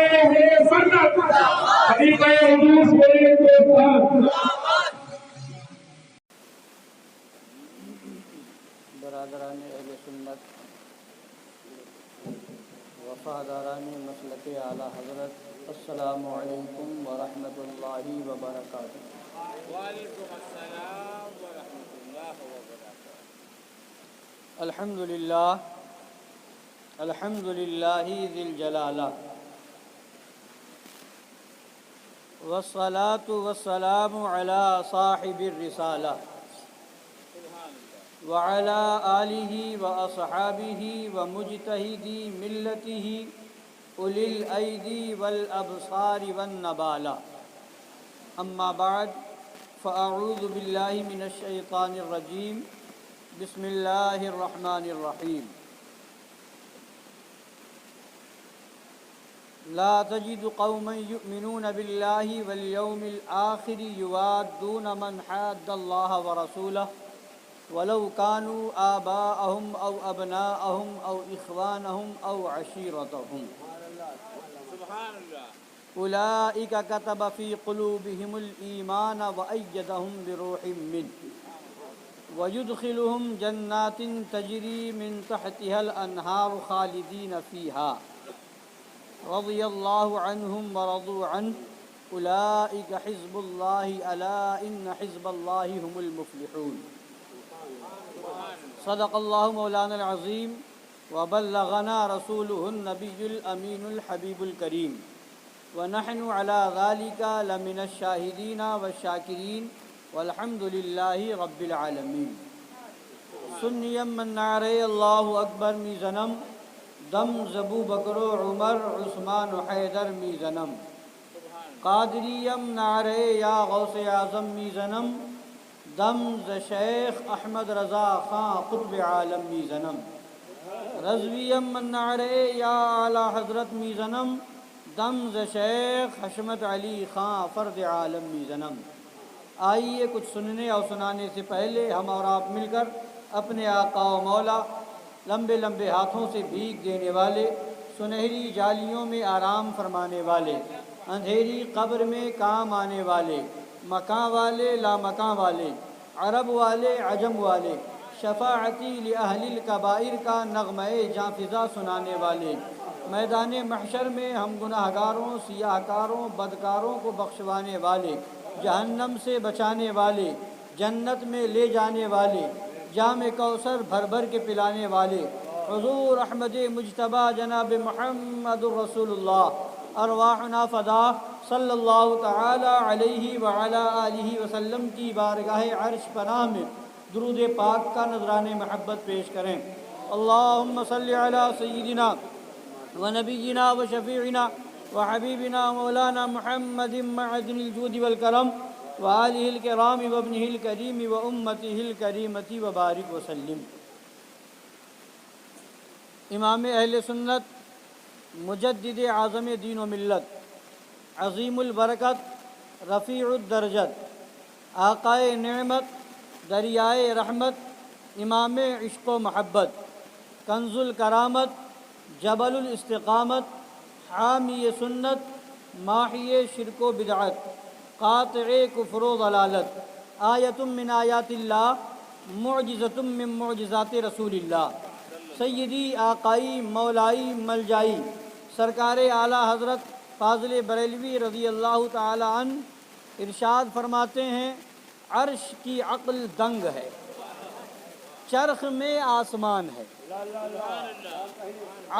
آئے ہیں سنت طریقہ حضور سے تو برادران اہل سنت، وفاداران مسلک اعلیٰ حضرت، السلام علیکم ورحمۃ اللہ وبرکاتہ۔ وعلیکم السلام ورحمۃ اللہ وبرکاتہ۔ الحمد للہ ذی الجلالہ، والصلاة والسلام علی صاحب الرسالہ، وعلى آلہ واصحابہ ومجتہدی ملتہ اولی الایدی والابصار والنبالہ، اما بعد فاعوذ باللہ من الشیطان الرجیم، بسم اللہ الرحمن الرحیم۔ لا تجد قوما يؤمنون بالله واليوم الآخر يوادون من حاد الله ورسوله ولو كانوا آباءهم أو أبناءهم أو إخوانهم أو عشيرتهم سبحان اللہ۔ أولئك كتب في قلوبهم الإيمان وأيدهم بروح منه ويدخلهم جنات تجري من تحتها الأنهار خالدين فيها رضي الله عنهم ورضوا عنه أولئك حزب الله ألا إن حزب الله هم المفلحون۔ صدق الله مولانا العظيم وبلغنا رسوله النبي الأمين الحبيب الكريم، ونحن على ذلك لمن الشاهدين والشاكرين والحمد لله رب العالمين۔ سنیم من نعرے اللہ اکبر می زنم، دم زبو بکر و عمر عثمان و حیدر می زنم، قادریم نعرے یا غوث اعظم می زنم، دم ز شیخ احمد رضا خان قطب عالم می زنم، رضویم من نعرے یا اعلیٰ حضرت می زنم، دم ز شیخ حشمت علی خان فرد عالم می زنم۔ آئیے کچھ سننے اور سنانے سے پہلے ہم اور آپ مل کر اپنے آقا و مولا، لمبے لمبے ہاتھوں سے بھیک دینے والے، سنہری جالیوں میں آرام فرمانے والے، اندھیری قبر میں کام آنے والے، مکان والے لا مکان والے، عرب والے عجم والے، شفاعتی لأہل الکبائر کا نغمہ جاں فضا سنانے والے، میدان محشر میں ہم گناہ گاروں، سیاہ کاروں، بدکاروں کو بخشوانے والے، جہنم سے بچانے والے، جنت میں لے جانے والے، جام کوثر بھر بھر کے پلانے والے، حضور احمد مجتبیٰ جناب محمد الرسول اللہ، ارواحنا فدا صلی اللہ تعالی علیہ وعلی آلہ وسلم کی بارگاہ عرش پناہ میں درود پاک کا نذران محبت پیش کریں۔ اللہم صلی علی سیدنا ونبینا وشفیعنا وحبیبنا مولانا محمد معدن الجود والکرم وآلہ الکرام وابنہ الکریم وامتہ الکریمۃ وبارک وسلم۔ امام اہل سنت، مجدد اعظم دین و ملت، عظیم البرکت، رفیع الدرجت، آقائے نعمت، دریائے رحمت، امام عشق و محبت، کنز الکرامت، جبل الاستقامت، حامی سنت، ماحی شرک و بدعت، قاطع کفر و ضلالت، آیت من آیات اللہ، معجزۃ من معجزات رسول اللہ، سیدی آقائی مولائی ملجائی سرکار اعلیٰ حضرت فاضل بریلوی رضی اللہ تعالی عنہ ارشاد فرماتے ہیں، عرش کی عقل دنگ ہے، چرخ میں آسمان ہے۔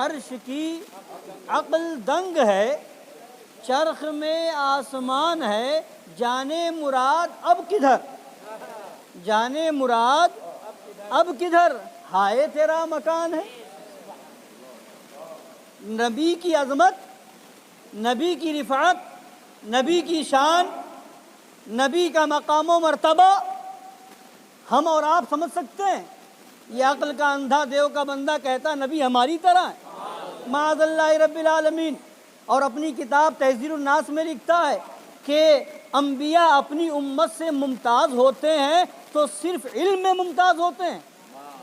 عرش کی عقل دنگ ہے، چرخ میں آسمان ہے، جانے مراد اب کدھر، جانے مراد اب کدھر، ہائے تیرا مکان ہے۔ نبی کی عظمت، نبی کی رفعت، نبی کی شان، نبی کا مقام و مرتبہ ہم اور آپ سمجھ سکتے ہیں؟ یہ عقل کا اندھا دیو کا بندہ کہتا نبی ہماری طرح ہے، معاذ اللہ رب العالمین۔ اور اپنی کتاب تحذیر الناس میں لکھتا ہے کہ انبیاء اپنی امت سے ممتاز ہوتے ہیں تو صرف علم میں ممتاز ہوتے ہیں،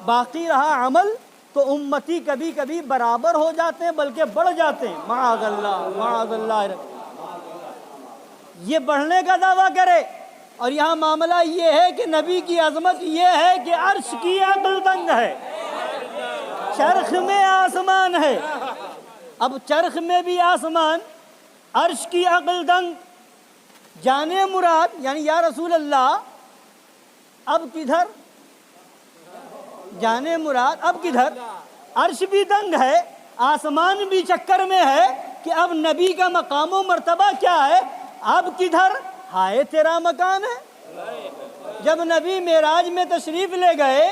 باقی رہا عمل تو امتی کبھی کبھی برابر ہو جاتے ہیں بلکہ بڑھ جاتے ہیں، معاذ اللہ معاذ اللہ، یہ بڑھنے کا دعویٰ کرے۔ اور یہاں معاملہ یہ ہے کہ نبی کی عظمت یہ ہے کہ عرش کی عقل دنگ ہے، چرخ میں آسمان ہے۔ اب چرخ میں بھی آسمان، عرش کی عقل دنگ، جانے مراد یعنی یا رسول اللہ اب کدھر، جانے مراد اب کدھر، عرش بھی دنگ ہے، آسمان بھی چکر میں ہے کہ اب نبی کا مقام و مرتبہ کیا ہے، اب کدھر، ہائے تیرا مکان ہے۔ جب نبی معراج میں تشریف لے گئے،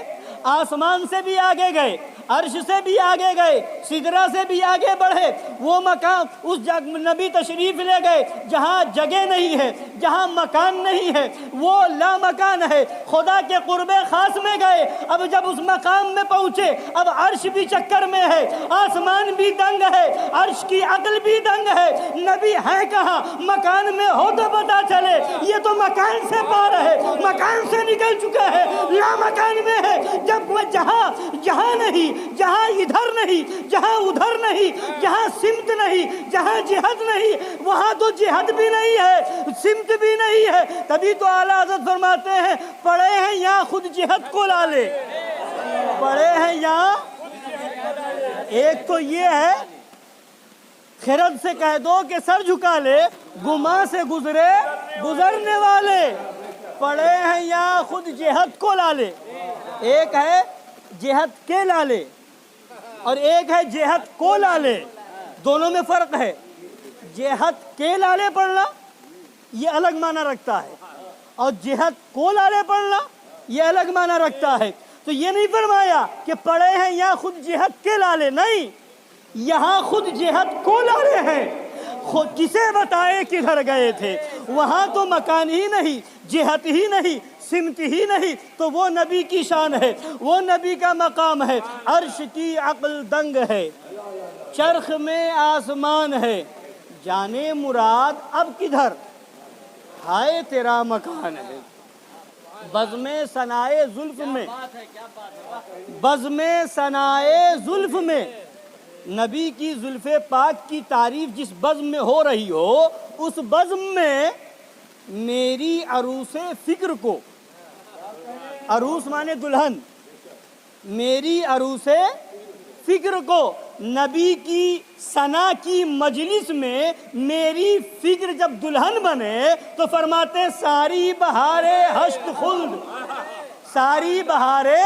آسمان سے بھی آگے گئے، عرش سے بھی آگے گئے، سدرہ سے بھی آگے بڑھے، وہ مقام اس نبی تشریف لے گئے جہاں جگہ نہیں ہے، جہاں مکان نہیں ہے، وہ لا مکان ہے، خدا کے قرب خاص میں گئے۔ اب جب اس مقام میں پہنچے، اب عرش بھی چکر میں ہے، آسمان بھی دنگ ہے، عرش کی عقل بھی دنگ ہے، نبی ہے کہاں، مکان میں ہو تو پتا چلے، یہ تو مکان سے پار ہے، مکان سے نکل چکا ہے، لا مکان میں ہے۔ جب وہ جہاں نہیں، جہاں ادھر نہیں، جہاں ادھر نہیں، جہاں سمت نہیں، جہاں جہت نہیں، وہاں تو جہت بھی نہیں ہے، سمت بھی نہیں ہے۔ تبھی تو اعلیٰ حضرت فرماتے ہیں پڑے ہیں یہاں خود جہت کو لا لے، پڑے ہیں یہاں۔ ایک تو یہ ہے خرد سے کہہ دو کہ سر جھکا لے، گما سے گزرے گزرنے والے، پڑے ہیں یہاں خود جہت کو لا لے۔ ایک ہے جہت کے لالے اور ایک ہے جہت کو لالے، دونوں میں فرق ہے۔ جہت کے لالے پڑھنا یہ الگ معنی رکھتا ہے اور جہت کو لالے پڑھنا یہ الگ معنی رکھتا ہے۔ تو یہ نہیں فرمایا کہ پڑھے ہیں یا خود جہت کے لالے، نہیں، یہاں خود جہت کو لالے ہیں۔ خود کسے بتائے کدھر گئے تھے، وہاں تو مکان ہی نہیں، جہت ہی نہیں، سمت ہی نہیں، تو وہ نبی کی شان ہے، وہ نبی کا مقام ہے۔ عرش کی عقل دنگ ہے، چرخ میں آسمان ہے، جانے مراد اب کدھر، ہائے تیرا مکان ہے۔ بزم ثنائے زلف میں، بزم ثنائے زلف میں، نبی کی زلف پاک کی تعریف جس بزم میں ہو رہی ہو، اس بزم میں میری عروس فکر کو، عروس مانے دلہن، میری عروس فکر کو نبی کی ثنا کی مجلس میں میری فکر جب دلہن بنے تو فرماتے ہیں ساری بہارے ہشت خلد، ساری بہارے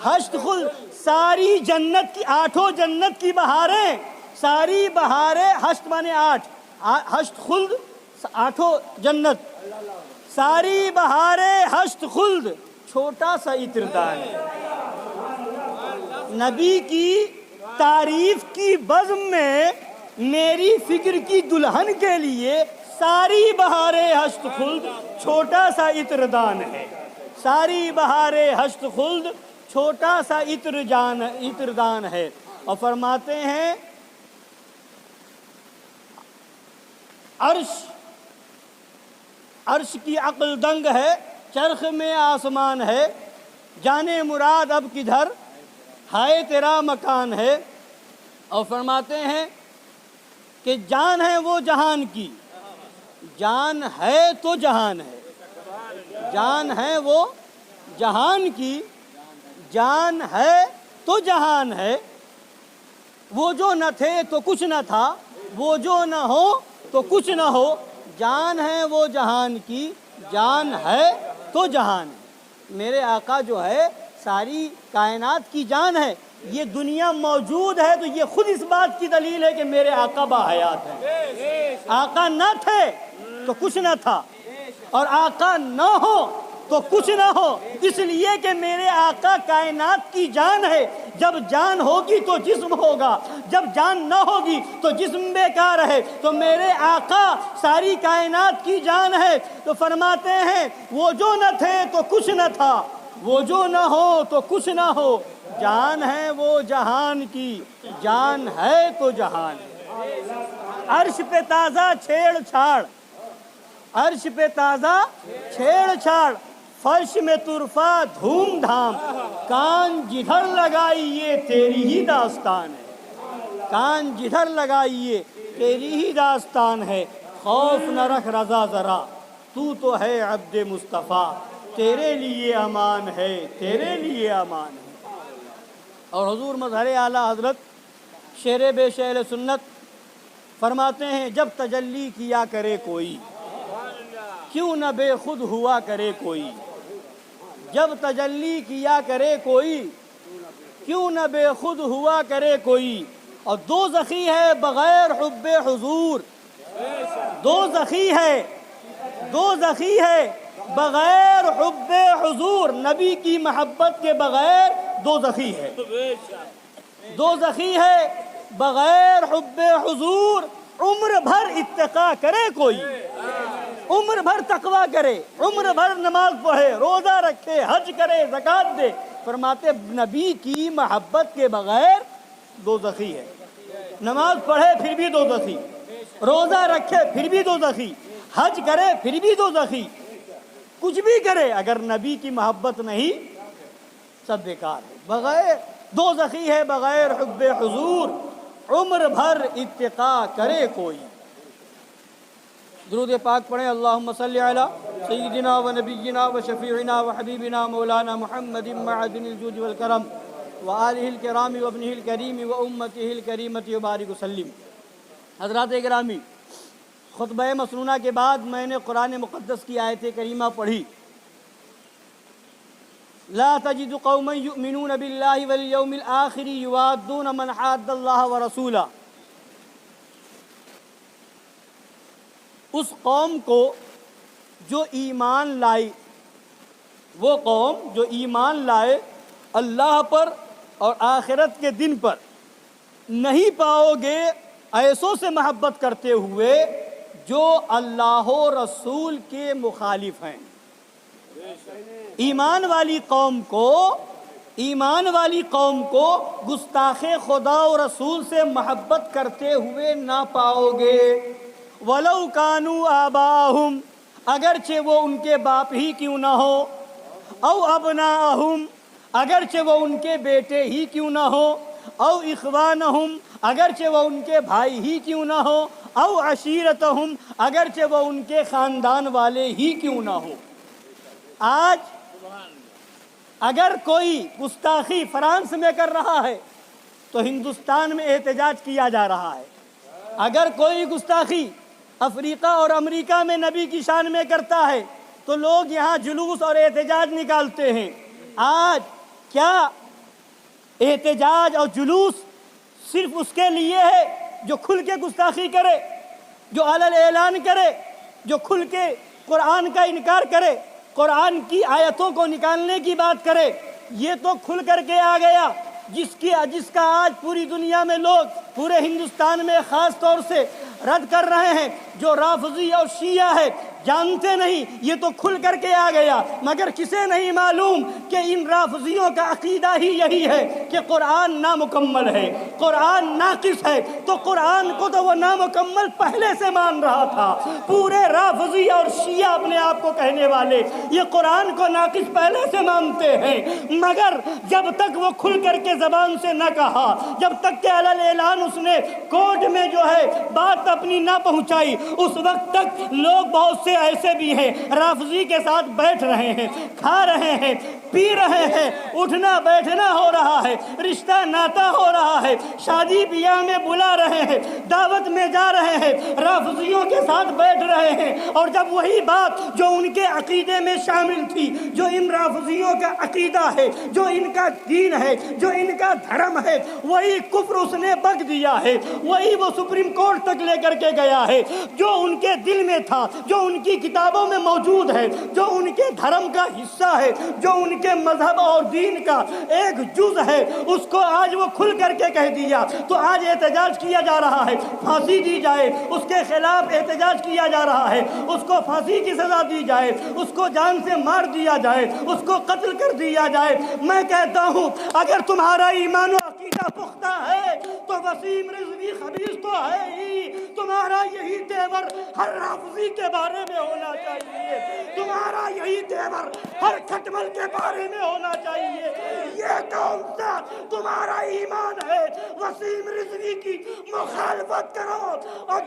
ہشت خلد، ساری جنت کی، آٹھوں جنت کی بہاریں، ساری بہاریں، ہشت مانے آٹھ، ہشت خلد آٹھوں جنت، ساری بہاریں ہشت خلد، چھوٹا سا عطردان ہے۔ نبی کی تعریف کی بزم میں میری فکر کی دلہن کے لیے ساری بہاریں ہشت خلد، چھوٹا سا عطردان ہے، ساری بہاریں ہشت خلد، چھوٹا سا عطردان ہے۔ اور فرماتے ہیں عرش کی عقل دنگ ہے، چرخ میں آسمان ہے، جانے مراد اب کدھر، ہائے تیرا مکان ہے۔ اور فرماتے ہیں کہ جان ہے وہ جہان کی، جان ہے تو جہان ہے، جان ہے وہ جہان کی، جان ہے تو جہان ہے، وہ جو نہ تھے تو کچھ نہ تھا، وہ جو نہ ہو تو کچھ نہ ہو، جان ہے وہ جہان کی، جان ہے تو جہان ہے۔ میرے آقا جو ہے ساری کائنات کی جان ہے، یہ دنیا موجود ہے تو یہ خود اس بات کی دلیل ہے کہ میرے آقا باحیات ہیں۔ آقا نہ تھے تو کچھ نہ تھا اور آقا نہ ہو تو کچھ نہ ہو، اس لیے کہ میرے آقا کائنات کی جان ہے۔ جب جان ہوگی تو جسم ہوگا، جب جان نہ ہوگی تو جسم بیکار ہے، تو میرے آقا ساری کائنات کی جان ہے۔ تو فرماتے ہیں وہ جو نہ تھے تو کچھ نہ تھا، وہ جو نہ ہو تو کچھ نہ ہو، جان ہے وہ جہان کی، جان ہے تو جہان ہے۔ عرش پہ تازہ چھیڑ چھاڑ، عرش پہ تازہ چھیڑ چھاڑ، فرش میں طرفہ دھوم دھام، کان جدھر لگائیے تیری ہی داستان ہے، کان جدھر لگائیے تیری ہی داستان ہے، خوف نہ رکھ رضا ذرا تو ہے عبد مصطفیٰ، تیرے لیے امان ہے، تیرے لیے امان ہے۔ اور حضور مظہر اعلیٰ حضرت شیر بے شعر سنت فرماتے ہیں جب تجلی کیا کرے کوئی کیوں نہ بے خود ہوا کرے کوئی، جب تجلی کیا کرے کوئی کیوں نہ بے خود ہوا کرے کوئی، اور دوزخی ہے بغیر حب حضور، دوزخی ہے بغیر حب حضور، نبی کی محبت کے بغیر دوزخی ہے، دوزخی ہے بغیر حب حضور، عمر بھر اتقا کرے کوئی، عمر بھر تقویٰ کرے، عمر بھر نماز پڑھے، روزہ رکھے، حج کرے، زکوٰۃ دے، فرماتے نبی کی محبت کے بغیر دوزخی ہے، نماز پڑھے پھر بھی دوزخی، روزہ رکھے پھر بھی دوزخی، حج کرے پھر بھی دوزخی، کچھ بھی کرے اگر نبی کی محبت نہیں سب بیکار ہے، بغیر دوزخی ہے بغیر حب حضور، عمر بھر اتقا کرے کوئی۔ درود پاک پڑھیں، اللہم صلی علی سیدنا و نبینا و شفیعنا و حبیبنا مولانا محمد معدن الجود والکرم و آلہ الکرام و ابنہ الکریم و امتہ الکریمۃ وبارک وسلم۔ حضرات گرامی، خطبہ مسنونہ کے بعد میں نے قرآن مقدس کی آیت کریمہ پڑھی، لا تجد قوما یؤمنون باللہ والیوم الآخر یوادون من حاد اللہ ورسولہ، اس قوم کو جو ایمان لائے، وہ قوم جو ایمان لائے اللہ پر اور آخرت کے دن پر، نہیں پاؤ گے ایسوں سے محبت کرتے ہوئے جو اللہ و رسول کے مخالف ہیں۔ ایمان والی قوم کو گستاخ خدا و رسول سے محبت کرتے ہوئے نہ پاؤ گے، وَلَوْ كَانُوا آبَاءَهُمْ، اگرچہ وہ ان کے باپ ہی کیوں نہ ہو، او ابناءہم، اگرچہ وہ ان کے بیٹے ہی کیوں نہ ہو، او اخوانہم، اگرچہ وہ ان کے بھائی ہی کیوں نہ ہو، او عشیرتہم، اگرچہ وہ ان کے خاندان والے ہی کیوں نہ ہو۔ آج اگر کوئی گستاخی فرانس میں کر رہا ہے تو ہندوستان میں احتجاج کیا جا رہا ہے، اگر کوئی گستاخی افریقہ اور امریکہ میں نبی کی شان میں کرتا ہے تو لوگ یہاں جلوس اور احتجاج نکالتے ہیں۔ آج کیا احتجاج اور جلوس صرف اس کے لیے ہے جو کھل کے گستاخی کرے، جو علل اعلان کرے، جو کھل کے قرآن کا انکار کرے، قرآن کی آیتوں کو نکالنے کی بات کرے؟ یہ تو کھل کر کے آ گیا، جس کا آج پوری دنیا میں لوگ، پورے ہندوستان میں خاص طور سے رد کر رہے ہیں، جو رافضی اور شیعہ ہے، جانتے نہیں، یہ تو کھل کر کے آ گیا، مگر کسے نہیں معلوم کہ ان رافضیوں کا عقیدہ ہی یہی ہے کہ قرآن نامکمل ہے، قرآن ناقص ہے، تو قرآن کو تو وہ نامکمل پہلے سے مان رہا تھا۔ پورے رافضی اور شیعہ اپنے آپ کو کہنے والے یہ قرآن کو ناقص پہلے سے مانتے ہیں، مگر جب تک وہ کھل کر کے زبان سے نہ کہا، جب تک کہ علل اعلان اس نے کورٹ میں جو ہے بات اپنی نہ پہنچائی، اس وقت تک لوگ بہت سے ایسے بھی ہیں رافضی کے ساتھ بیٹھ رہے ہیں، کھا رہے ہیں، پی رہے ہیں، اٹھنا بیٹھنا ہو رہا ہے، رشتہ ناتا ہو رہا ہے، شادی بیاہ میں بلا رہے ہیں، دعوت میں جا رہے ہیں، رافضیوں کے ساتھ بیٹھ رہے ہیں، اور جب وہی بات جو ان کے عقیدے میں شامل تھی، جو ان رافضیوں کا عقیدہ ہے، جو ان کا دین ہے، جو ان کا دھرم ہے، وہی کفر اس نے بک دیا ہے، وہی وہ سپریم کورٹ تک لے کر کے گیا ہے، جو ان کے دل میں تھا، جو ان کی کتابوں میں موجود ہے، جو ان کے دھرم کا حصہ ہے، جو ان کے مذہب اور دین کا ایک جز ہے، اس کو آج وہ کھل کر کے کہہ دیا، تو آج احتجاج کیا جا رہا ہے، پھانسی دی جائے، اس کے خلاف احتجاج کیا جا رہا ہے، اس کو پھانسی کی سزا دی جائے، اس کو جان سے مار دیا جائے، اس کو قتل کر دیا جائے۔ میں کہتا ہوں اگر تمہارا ایمان و عقیدہ پختہ ہے تو وسیم رضوی خبیث تو ہے ہی، تمہارا یہی دیوار تیور ہر رافضی کے بارے میں ہونا چاہیے، تمہارا یہی تیور ہر کھٹمل کے بارے میں ہونا چاہیے۔ یہ کون سا تمہارا ایمان ہے؟ وسیم رضوی کی مخالفت کرو اور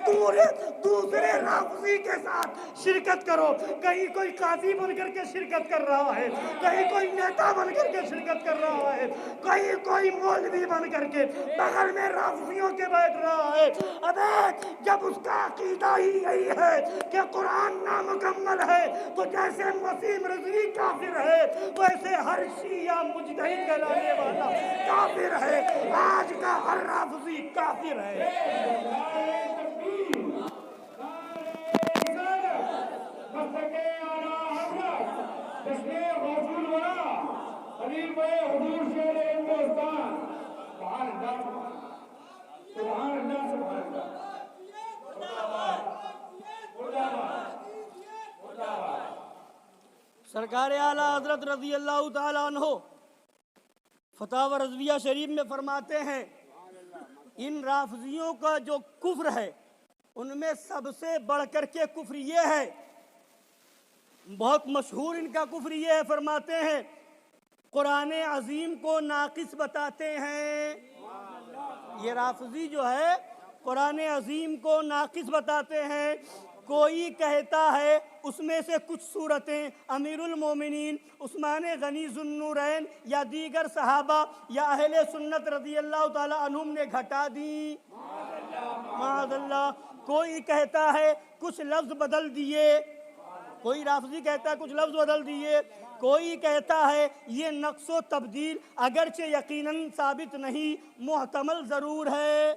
دوسرے رافضی کے ساتھ شرکت کرو۔ کہیں کوئی قاضی بن کر کے شرکت کر رہا ہے، کہیں کوئی نیتا بن کر کے شرکت کر رہا ہے، کہیں کوئی مولوی بن کر کے بغل میں رافضیوں کے بیٹھ رہا ہے۔ ابے جب اس کا عقیدہ ہی یہی ہے کہ قرآن نامکمل ہے تو جیسے وسیم رضوی کافر ہے ویسے ہر شیعہ مجتہد کہلانے والا کافر ہے، آج کا ہر رافضی کافر ہے۔ سرکار اعلیٰ حضرت رضی اللہ تعالیٰ عنہ فتاوی رضویہ شریف میں فرماتے ہیں ان رافضیوں کا جو کفر ہے ان میں سب سے بڑھ کر کے کفر یہ ہے، بہت مشہور ان کا کفر یہ ہے، فرماتے ہیں قرآن عظیم کو ناقص بتاتے ہیں۔ یہ رافضی جو ہے قرآن عظیم کو ناقص بتاتے ہیں۔ کوئی کہتا ہے اس میں سے کچھ صورتیں امیر المومنین عثمان غنی ذو النورین یا دیگر صحابہ یا اہل سنت رضی اللہ تعالی عنہم نے گھٹا دی، معاذ اللہ۔ کوئی کہتا ہے کچھ لفظ بدل دیے، کوئی رافضی کہتا ہے کچھ لفظ بدل دیے، کوئی کہتا ہے یہ نقص و تبدیل اگرچہ یقیناً ثابت نہیں محتمل ضرور ہے۔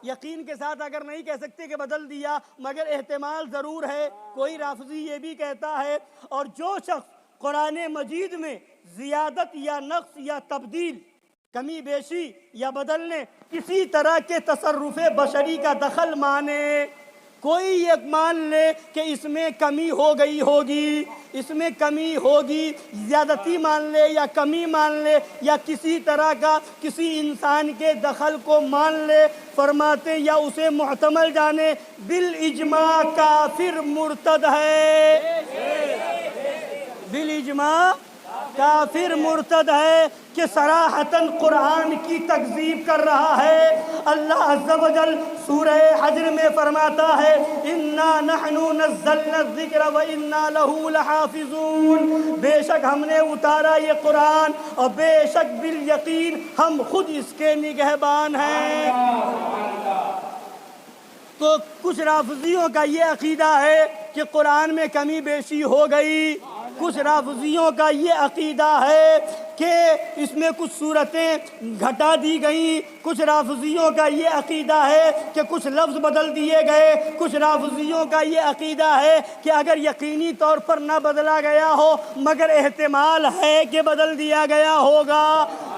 یقین کے ساتھ اگر نہیں کہہ سکتے کہ بدل دیا مگر احتمال ضرور ہے، کوئی رافضی یہ بھی کہتا ہے۔ اور جو شخص قرآن مجید میں زیادت یا نقص یا تبدیل، کمی بیشی یا بدلنے کسی طرح کے تصرف بشری کا دخل مانے، کوئی یہ مان لے کہ اس میں کمی ہو گئی ہوگی، اس میں کمی ہوگی، زیادتی مان لے یا کمی مان لے یا کسی طرح کا کسی انسان کے دخل کو مان لے، فرماتے یا اسے محتمل جانے، بالاجماع کافر مرتد ہے، بالاجماع کافر مرتد ہے کہ صراحتاً قرآن کی تکذیب کر رہا ہے۔ اللہ عز و جل سورہ حجر میں فرماتا ہے اِنَّا نَحْنُ نَزَّلْنَا الذِّكْرَ وَإِنَّا لَهُ لَحَافِظُونَ، بے شک ہم نے اتارا یہ قرآن اور بے شک بالیقین ہم خود اس کے نگہبان ہیں۔ تو کچھ رافضیوں کا یہ عقیدہ ہے کہ قرآن میں کمی بیشی ہو گئی، کچھ رافضیوں کا یہ عقیدہ ہے کہ اس میں کچھ صورتیں گھٹا دی گئیں، کچھ رافضیوں کا یہ عقیدہ ہے کہ کچھ لفظ بدل دیے گئے، کچھ رافضیوں کا یہ عقیدہ ہے کہ اگر یقینی طور پر نہ بدلا گیا ہو مگر احتمال ہے کہ بدل دیا گیا ہوگا،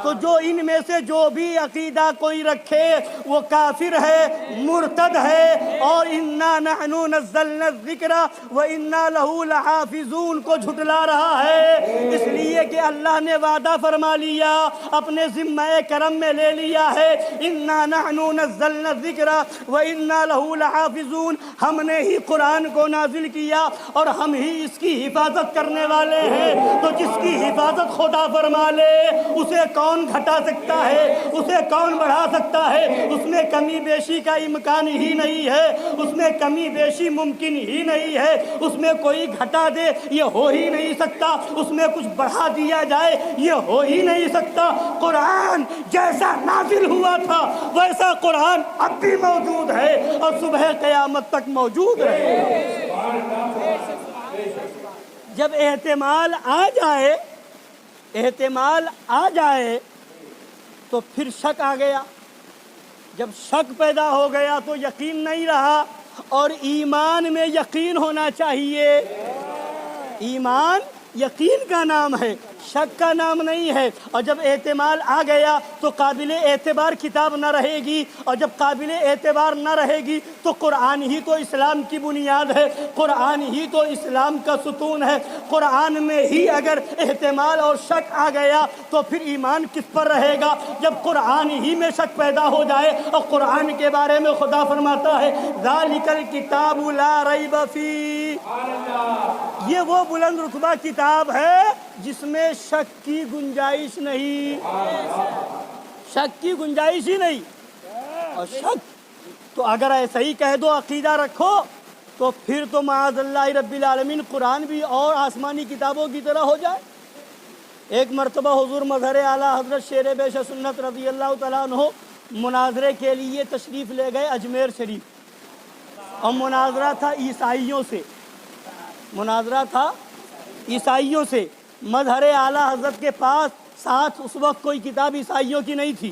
تو جو ان میں سے جو بھی عقیدہ کوئی رکھے وہ کافر ہے، مرتد ہے، اور اِنَّا نَحْنُ نَزَّلْنَا الذِّكْرَ وَإِنَّا لَهُ لَحَافِظُونَ کو جھٹلا رہا ہے، اس لیے کہ اللہ نے وعدہ فرما لیا، اپنے ذمہ کرم میں لے لیا ہے، اِنَّا نَحْنُ نَزَّلْنَا الذِّكْرَ وَإِنَّا لَهُ لَحَافِظُونَ، ہم نے ہی قرآن کو نازل کیا اور ہم ہی اس کی حفاظت کرنے والے ہیں، تو جس کی حفاظت خدا فرما لے اسے کون گھٹا سکتا ہے، اسے کون بڑھا سکتا ہے، اس میں کمی بیشی کا امکان ہی نہیں ہے، اس میں کمی بیشی ممکن ہی نہیں ہے، اس میں کوئی گھٹا دے یہ ہو ہی نہیں سکتا، اس میں کچھ بڑھا دیا جائے یہ ہو ہی نہیں سکتا۔ قرآن جیسا نازل ہوا تھا ویسا قرآن اب بھی موجود ہے اور صبح قیامت تک موجود رہے۔ جب احتمال آ جائے تو پھر شک آ گیا، جب شک پیدا ہو گیا تو یقین نہیں رہا، اور ایمان میں یقین ہونا چاہیے، ایمان یقین کا نام ہے، شک کا نام نہیں ہے، اور جب احتمال آ گیا تو قابل اعتبار کتاب نہ رہے گی، اور جب قابل اعتبار نہ رہے گی تو قرآن ہی تو اسلام کی بنیاد ہے، قرآن ہی تو اسلام کا ستون ہے۔ قرآن میں ہی اگر احتمال اور شک آ گیا تو پھر ایمان کس پر رہے گا؟ جب قرآن ہی میں شک پیدا ہو جائے، اور قرآن کے بارے میں خدا فرماتا ہے ذالک الکتاب لا ریب فیہ، یہ وہ بلند رتبہ کتاب ہے جس میں شک کی گنجائش نہیں، شک کی گنجائش ہی نہیں۔ اور شک تو اگر ایسا ہی کہہ دو عقیدہ رکھو تو پھر تو معاذ اللہ رب العالمین قرآن بھی اور آسمانی کتابوں کی طرح ہو جائے۔ ایک مرتبہ حضور مظہر اعلیٰ حضرت شیر بیش سنت رضی اللہ تعالیٰ عنہ مناظرے کے لیے تشریف لے گئے اجمیر شریف، اور مناظرہ تھا عیسائیوں سے، مناظرہ تھا عیسائیوں سے۔ مظہر اعلیٰ حضرت کے پاس ساتھ اس وقت کوئی کتاب عیسائیوں کی نہیں تھی،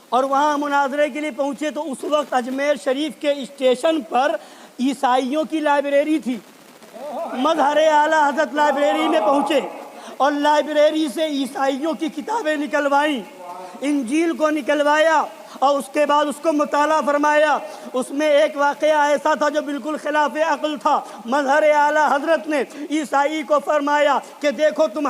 اور وہاں مناظرے کے لیے پہنچے تو اس وقت اجمیر شریف کے اسٹیشن پر عیسائیوں کی لائبریری تھی۔ مظہر اعلیٰ حضرت لائبریری میں پہنچے اور لائبریری سے عیسائیوں کی کتابیں نکلوائیں، انجیل کو نکلوایا اور اس کے بعد اس کو مطالعہ فرمایا۔ اس میں ایک واقعہ ایسا تھا جو بالکل خلاف عقل تھا۔ مظہر اعلیٰ حضرت نے عیسائی کو فرمایا کہ دیکھو تم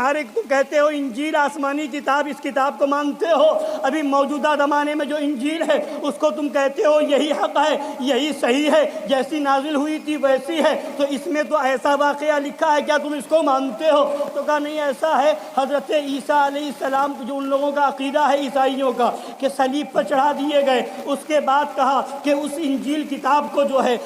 کہتے ہو انجیل آسمانی کتاب، اس کتاب کو مانتے ہو، ابھی موجودہ زمانے میں جو انجیل ہے اس کو تم کہتے ہو یہی حق ہے، یہی صحیح ہے، جیسی نازل ہوئی تھی ویسی ہے، تو اس میں تو ایسا واقعہ لکھا ہے، کیا تم اس کو مانتے ہو؟ تو کہا نہیں ایسا ہے، حضرت عیسیٰ علیہ السلام جو ان لوگوں کا عقیدہ ہے عیسائیوں کا کہ صلیب پر چڑھا دیے گئے، اس کے بعد کہا کہ اس انجیل کتاب کو جو ہے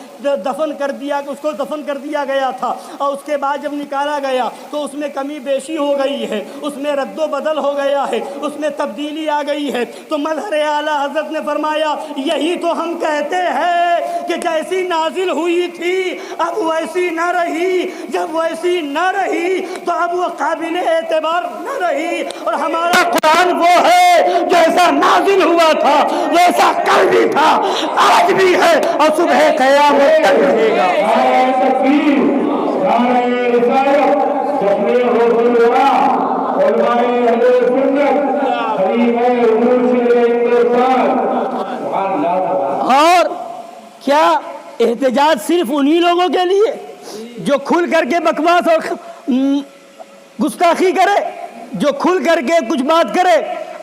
دفن کر دیا، اس کو دفن کر دیا گیا تھا، اور اس کے بعد جب نکالا گیا تو اس میں کمی بیشی ہو گئی ہے، اس میں رد و بدل ہو گیا ہے، اس میں تبدیلی آ گئی ہے۔ تو مظہر اعلیٰ حضرت نے فرمایا یہی تو ہم کہتے ہیں کہ جیسی نازل ہوئی تھی اب ویسی نہ رہی، جب ویسی نہ رہی تو اب وہ قابل اعتبار نہ رہی، اور ہمارا قرآن وہ ہے جیسا نازل ہوا تھا ویسا کل بھی تھا، آج بھی ہے، اور صبح قیامت تک رہے گا۔ نعرہ تکبیر، نعرہ رسالت، جشن رسول اللہ، علماء اہل سنت، خلیفہ حضور صلی اللہ علیہ وسلم۔ اور کیا احتجاج صرف انہی لوگوں کے لیے جو کھل کر کے بکواس اور گستاخی کرے، جو کھل کر کے کچھ بات کرے،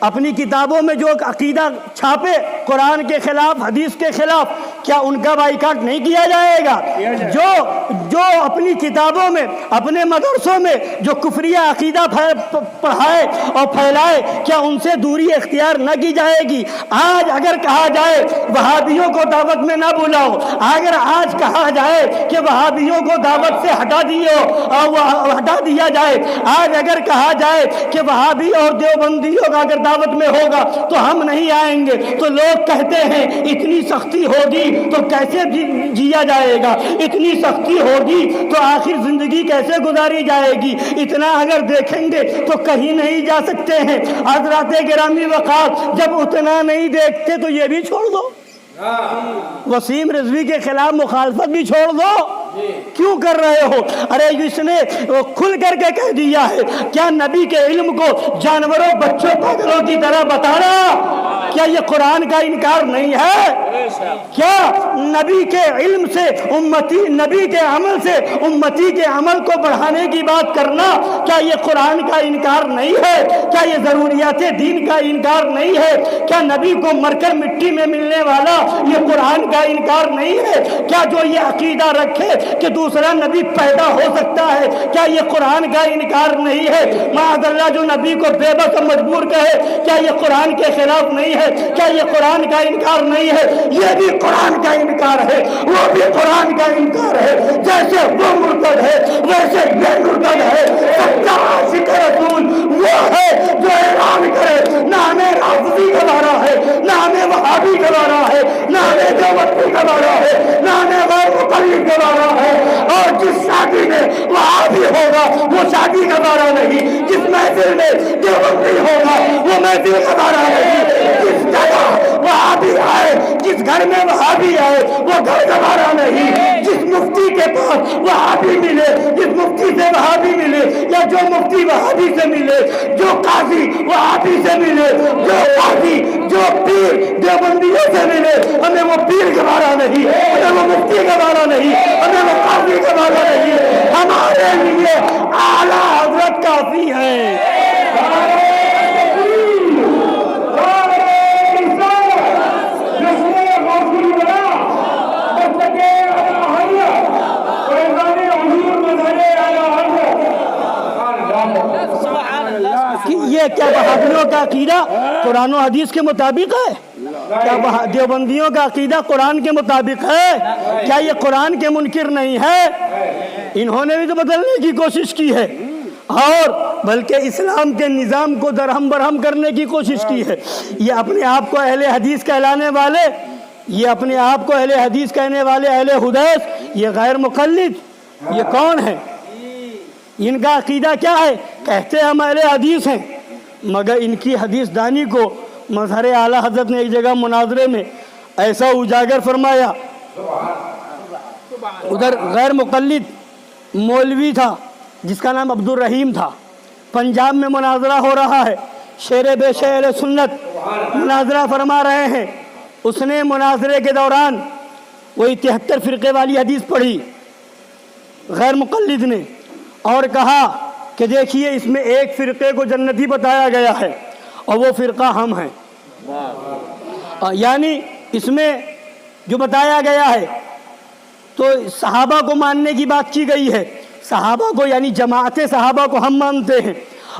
اپنی کتابوں میں جو عقیدہ چھاپے قرآن کے خلاف، حدیث کے خلاف، کیا ان کا بائیکاٹ نہیں کیا جائے گا؟ جو اپنی کتابوں میں، اپنے مدرسوں میں جو کفریہ عقیدہ پڑھائے اور پھیلائے، کیا ان سے دوری اختیار نہ کی جائے گی؟ آج اگر کہا جائے وہابیوں کو دعوت میں نہ بلاؤ، اگر آج کہا جائے کہ وہابیوں کو دعوت سے ہٹا دیا جائے، آج اگر کہا جائے کہ وہابی اور دیوبندیوں کا اگر دعوت میں ہوگا تو ہم نہیں آئیں گے، تو لوگ کہتے ہیں اتنی سختی ہوگی تو کیسے جیا جائے گا، اتنی سختی ہوگی تو آخر زندگی کیسے گزاری جائے گی، اتنا اگر دیکھیں گے تو کہیں نہیں جا سکتے ہیں۔ حضرات گرامی وقار، جب اتنا نہیں دیکھتے تو یہ بھی چھوڑ دو، وسیم رضوی کے خلاف مخالفت بھی چھوڑ دو، کیوں کر رہے ہو؟ ارے اس نے کھل کر کے کہہ دیا ہے، کیا نبی کے علم کو جانوروں، بچوں، پاگلوں کی طرح بتانا، کیا یہ قرآن کا انکار نہیں ہے؟ کیا نبی کے علم سے نبی کے عمل سے امتی کے عمل کو بڑھانے کی بات کرنا، کیا یہ قرآن کا انکار نہیں ہے؟ کیا یہ ضروریات دین کا انکار نہیں ہے؟ کیا نبی کو مر کر مٹی میں ملنے والا یہ قرآن کا انکار نہیں ہے؟ کیا جو یہ عقیدہ رکھے کہ دوسرا نبی پیدا ہو سکتا ہے، کیا یہ قرآن کا انکار نہیں ہے؟ معاذ اللہ جو نبی کو بے بس مجبور کہے، کیا یہ قرآن کے خلاف نہیں ہے؟ کیا یہ قرآن کا انکار نہیں ہے؟ یہ بھی قرآن کا انکار ہے، وہ بھی قرآن کا انکار ہے۔ جیسے وہ مرتد ہے ویسے یہ مرتد ہے۔ سچا عاشق رسول وہ ہے جو اعلان کرے نہ ہمیں رافضی گوارا ہے، نہ ہمیں وہابی گوارا ہے، نہ ہمیں دیوبندی گوارا ہے، نہ ہمیں غیر مقلد گوارا ہے، اور جس شادی میں وہابی ہوگا وہ شادی گوارا نہیں، جس محفل میں دیوبندی ہوگا وہ محفل گوارا نہیں، جس جگہ وہابی آئے، جس گھر میں وہابی آئے وہ گھر گوارا نہیں، جس مفتی کے پاس وہابی ملے، جس مفتی سے وہابی ملے، یا جو مفتی وہابی سے ملے، جو قاضی وہابی سے ملے، جو قاضی جو پیر دیوبندیوں سے ملے، ہمیں وہ پیر گوارا نہیں، ہمیں وہ مفتی گوارا نہیں، ہمیں وہ قاضی گوارا نہیں، ہمارے لیے اعلیٰ حضرت کافی ہے۔ یہ کیا وہابیوں کا عقیدہ قرآن و حدیث کے مطابق ہے؟ کیا دیوبندیوں کا عقیدہ قرآن کے مطابق ہے؟ کیا یہ قرآن کے منکر نہیں ہے؟ انہوں نے بھی تو بدلنے کی کوشش کی ہے، اور بلکہ اسلام کے نظام کو درہم برہم کرنے کی کوشش کی ہے۔ یہ اپنے آپ کو اہل حدیث کہلانے والے، یہ اپنے آپ کو اہل حدیث کہنے والے اہل حدیث، یہ غیر مقلد، یہ کون ہے؟ ان کا عقیدہ کیا ہے؟ کہتے ہیں ہم اہل حدیث ہیں، مگر ان کی حدیث دانی کو مظہر اعلیٰ حضرت نے ایک جگہ مناظرے میں ایسا اجاگر فرمایا۔ ادھر غیر مقلد مولوی تھا جس کا نام عبد الرحیم تھا، پنجاب میں مناظرہ ہو رہا ہے، شیر بے شیر اہل سنت مناظرہ فرما رہے ہیں۔ اس نے مناظرے کے دوران وہی 73 فرقے والی حدیث پڑھی غیر مقلد نے، اور کہا کہ دیکھیے اس میں ایک فرقے کو جنتی بتایا گیا ہے اور وہ فرقہ ہم ہیں، یعنی اس میں جو بتایا گیا ہے تو صحابہ کو ماننے کی بات کی گئی ہے، صحابہ کو یعنی جماعت صحابہ کو ہم مانتے ہیں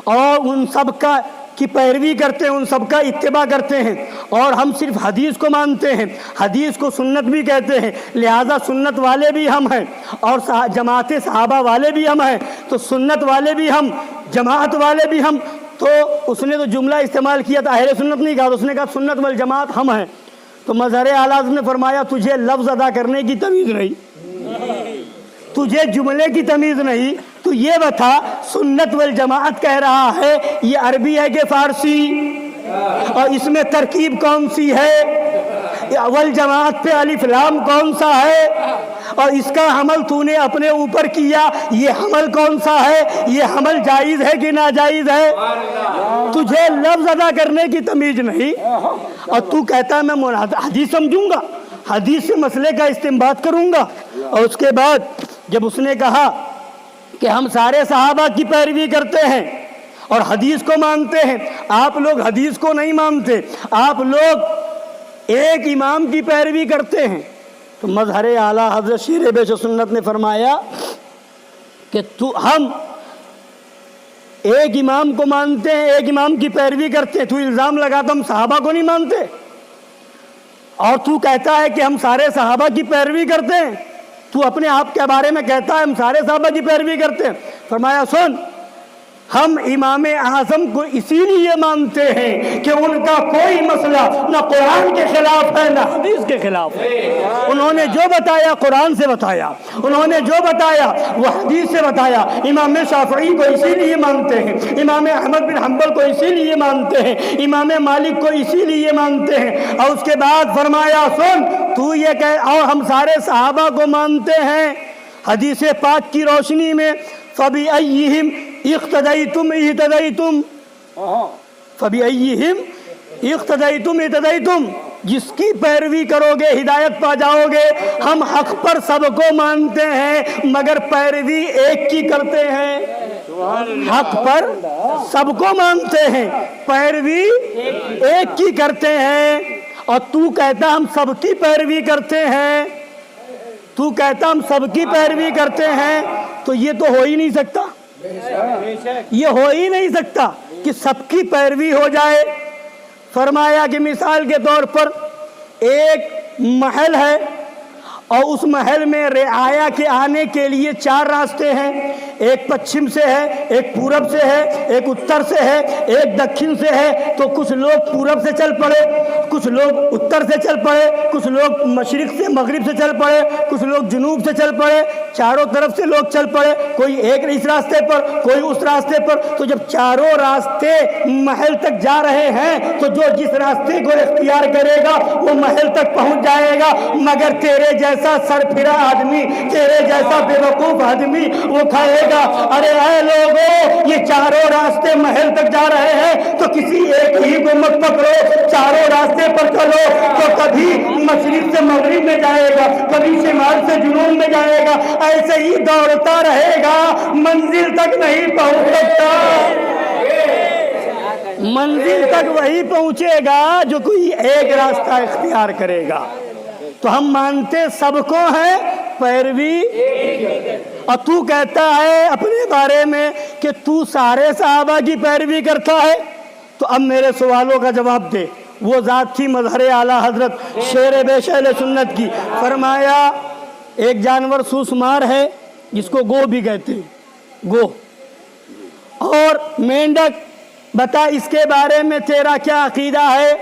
اور ان سب کا کی پیروی کرتے ہیں، ان سب کا اتباع کرتے ہیں، اور ہم صرف حدیث کو مانتے ہیں، حدیث کو سنت بھی کہتے ہیں، لہذا سنت والے بھی ہم ہیں اور جماعت صحابہ والے بھی ہم ہیں، تو سنت والے بھی ہم، جماعت والے بھی ہم۔ تو اس نے تو جملہ استعمال کیا تھا، اہل سنت نہیں کہا، اس نے کہا سنت والجماعت ہم ہیں۔ تو مظہر اعلیٰ حضرت نے فرمایا تجھے لفظ ادا کرنے کی تمیز نہیں، تجھے جملے کی تمیز نہیں، تو یہ بتا سنت والجماعت کہہ رہا ہے، یہ عربی ہے کہ فارسی؟ اور اس میں ترکیب کون سی ہے؟ والجماعت پہ الف لام کون سا ہے؟ اور اس کا حمل تو نے اپنے اوپر کیا، یہ حمل کون سا ہے؟ یہ حمل جائز ہے کہ ناجائز ہے؟ تجھے لفظ ادا کرنے کی تمیز نہیں، اور تو کہتا ہے میں حدیث سمجھوں گا، حدیث سے مسئلے کا استنباط کروں گا۔ اور اس کے بعد جب اس نے کہا کہ ہم سارے صحابہ کی پیروی کرتے ہیں اور حدیث کو مانتے ہیں، آپ لوگ حدیث کو نہیں مانتے، آپ لوگ ایک امام کی پیروی کرتے ہیں، تو مظہر اعلیٰ حضرت شیر بیش سنت نے فرمایا کہ ہم ایک امام کو مانتے ہیں، ایک امام کی پیروی کرتے ہیں، تو الزام لگاتا ہم صحابہ کو نہیں مانتے، اور تو کہتا ہے کہ ہم سارے صحابہ کی پیروی کرتے ہیں، تو اپنے آپ کے بارے میں کہتا ہے ہم سارے صحابہ کی پیروی کرتے ہیں۔ فرمایا سن، ہم امام اعظم کو اسی لیے مانتے ہیں کہ ان کا کوئی مسئلہ نہ قرآن کے خلاف ہے نہ حدیث کے خلاف ہے، انہوں نے جو بتایا قرآن سے بتایا، انہوں نے جو بتایا وہ حدیث سے بتایا۔ امام شافعی کو اسی لیے مانتے ہیں، امام احمد بن حنبل کو اسی لیے مانتے ہیں، امام مالک کو اسی لیے مانتے ہیں۔ اور اس کے بعد فرمایا سن، تو یہ کہہ، اور ہم سارے صحابہ کو مانتے ہیں، حدیث پاک کی روشنی میں فَبِأَيِّهِمْ اِقْتَدَيْتُمْ اِهْتَدَيْتُمْ، فَبِأَيِّهِمْ اِقْتَدَيْتُمْ اِهْتَدَيْتُمْ، جس کی پیروی کرو گے ہدایت پا جاؤ گے۔ ہم حق پر سب کو مانتے ہیں مگر پیروی ایک کی کرتے ہیں، حق پر سب کو مانتے ہیں، پیروی ایک کی کرتے ہیں، اور تو کہتا ہم سب کی پیروی کرتے ہیں، تو کہتا ہم سب کی پیروی کرتے ہیں، تو یہ تو ہو ہی نہیں سکتا، یہ ہو ہی نہیں سکتا کہ سب کی پیروی ہو جائے۔ فرمایا کہ مثال کے طور پر ایک محل ہے اور اس محل میں رعایا کے آنے کے لیے 4 راستے ہیں، ایک پچھم سے ہے، ایک پورب سے ہے، ایک اتر سے ہے، ایک دکھن سے ہے۔ تو کچھ لوگ پورب سے چل پڑے، کچھ لوگ اتر سے چل پڑے، کچھ لوگ مشرق سے مغرب سے چل پڑے، کچھ لوگ جنوب سے چل پڑے۔ چاروں طرف سے لوگ چل پڑے، کوئی ایک اس راستے پر، کوئی اس راستے پر، تو جب چاروں راستے محل تک جا رہے ہیں تو جو جس راستے کو اختیار کرے گا وہ محل تک پہنچ جائے گا، مگر تیرے جیسا سر پھرا آدمی، تیرے جیسا بے وقوف آدمی وہ کھائے گا۔ ارے اے لوگوں، یہ چاروں راستے محل تک جا رہے ہیں تو کسی ایک ہی کو مت پکڑو، چاروں راستے پر چلو تو کبھی مشرق سے مغرب میں جائے گا، کبھی شمال سے جنوب میں جائے گا، ایسے ہی دوڑتا رہے گا، منزل تک نہیں پہنچ سکتا۔ منزل تک وہی پہنچے گا جو کوئی ایک راستہ اختیار کرے گا۔ تو ہم مانتے سب کو ہیں، پیروی، اور تو کہتا ہے اپنے بارے میں کہ تو سارے صحابہ کی پیروی کرتا ہے۔ تو اب میرے سوالوں کا جواب دے۔ وہ ذات تھی مظہر اعلیٰ حضرت شیر بیش اہل سنت کی، فرمایا ایک جانور سوسمار ہے جس کو گو بھی کہتے ہیں، گو، اور مینڈک، بتا اس کے بارے میں تیرا کیا عقیدہ ہے؟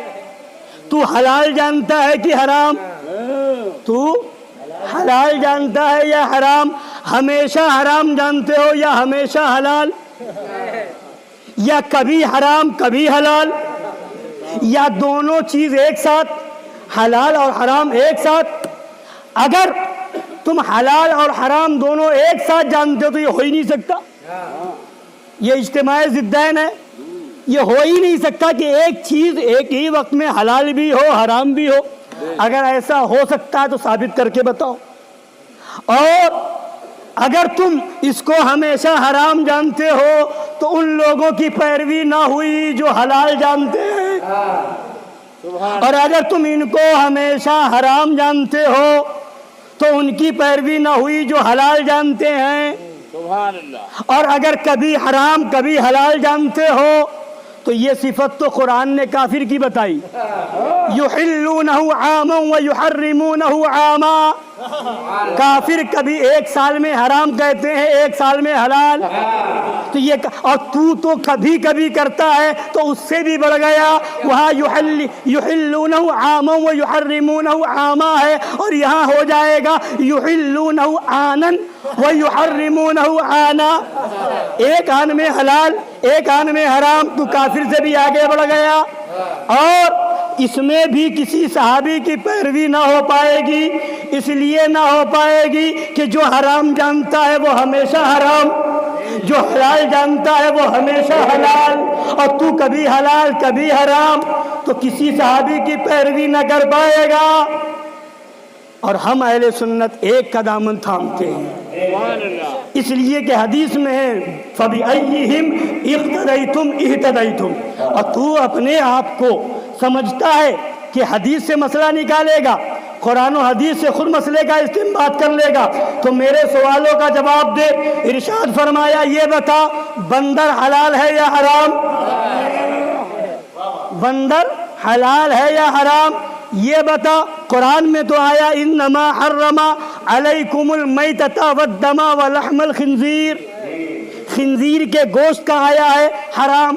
تو حلال جانتا ہے کہ حرام؟ تو حلال جانتا ہے یا حرام؟ ہمیشہ حرام جانتے ہو یا ہمیشہ حلال؟ یا کبھی حرام کبھی حلال، یا دونوں چیز ایک ساتھ، حلال اور حرام ایک ساتھ؟ اگر تم حلال اور حرام دونوں ایک ساتھ جانتے ہو تو یہ ہو ہی نہیں سکتا، یہ اجتماع ضدین ہے، یہ ہو ہی نہیں سکتا کہ ایک چیز ایک ہی وقت میں حلال بھی ہو حرام بھی ہو۔ اگر ایسا ہو سکتا ہے تو ثابت کر کے بتاؤ۔ اور اگر تم اس کو ہمیشہ حرام جانتے ہو تو ان لوگوں کی پیروی نہ ہوئی جو حلال جانتے ہیں، اور اگر تم ان کو ہمیشہ حرام جانتے ہو تو ان کی پیروی نہ ہوئی جو حلال جانتے ہیں، سبحان اللہ۔ اور اگر کبھی حرام کبھی حلال جانتے ہو تو یہ صفت تو قرآن نے کافر کی بتائی، یحلونہ عاما ویحرمونہ عاما، کافر کبھی ایک سال میں حرام کہتے ہیں ایک سال میں حلال، تو یہ اور تو کبھی کبھی کرتا ہے تو اس سے بھی بڑھ گیا، وہاں یحلونہ عاما ویحرمونہ عاما ہے اور یہاں ہو جائے گا یحلونہ آنن ویحرمونہ آنا، ایک آن میں حلال ایک آن میں حرام، تو کافر سے بھی آگے بڑھ گیا۔ اور اس میں بھی کسی صحابی کی پیروی نہ ہو پائے گی، اس لیے نہ ہو پائے گی کہ جو حرام جانتا ہے وہ ہمیشہ حرام، جو حلال جانتا ہے وہ ہمیشہ حلال، اور تو کبھی حلال کبھی حرام، تو کسی صحابی کی پیروی نہ کر پائے گا۔ اور ہم اہل سنت ایک کا دامن تھامتے ہیں، اس لیے کہ حدیث میں ہے فَبِأَيِّهِمْ اِقْتَدَيْتُمْ اِهْتَدَيْتُمْ، اور تو اپنے آپ کو سمجھتا ہے کہ حدیث سے مسئلہ نکالے گا، قرآن و حدیث سے خود مسئلے کا استنباط کر لے گا، تو میرے سوالوں کا جواب دے۔ ارشاد فرمایا یہ بتا بندر حلال ہے یا حرام؟ بندر حلال ہے یا حرام یہ بتا۔ قرآن میں تو آیا انما حرم علیکم المیتۃ والدم ولحم الخنزیر، خنزیر کے گوشت کا آیا ہے حرام،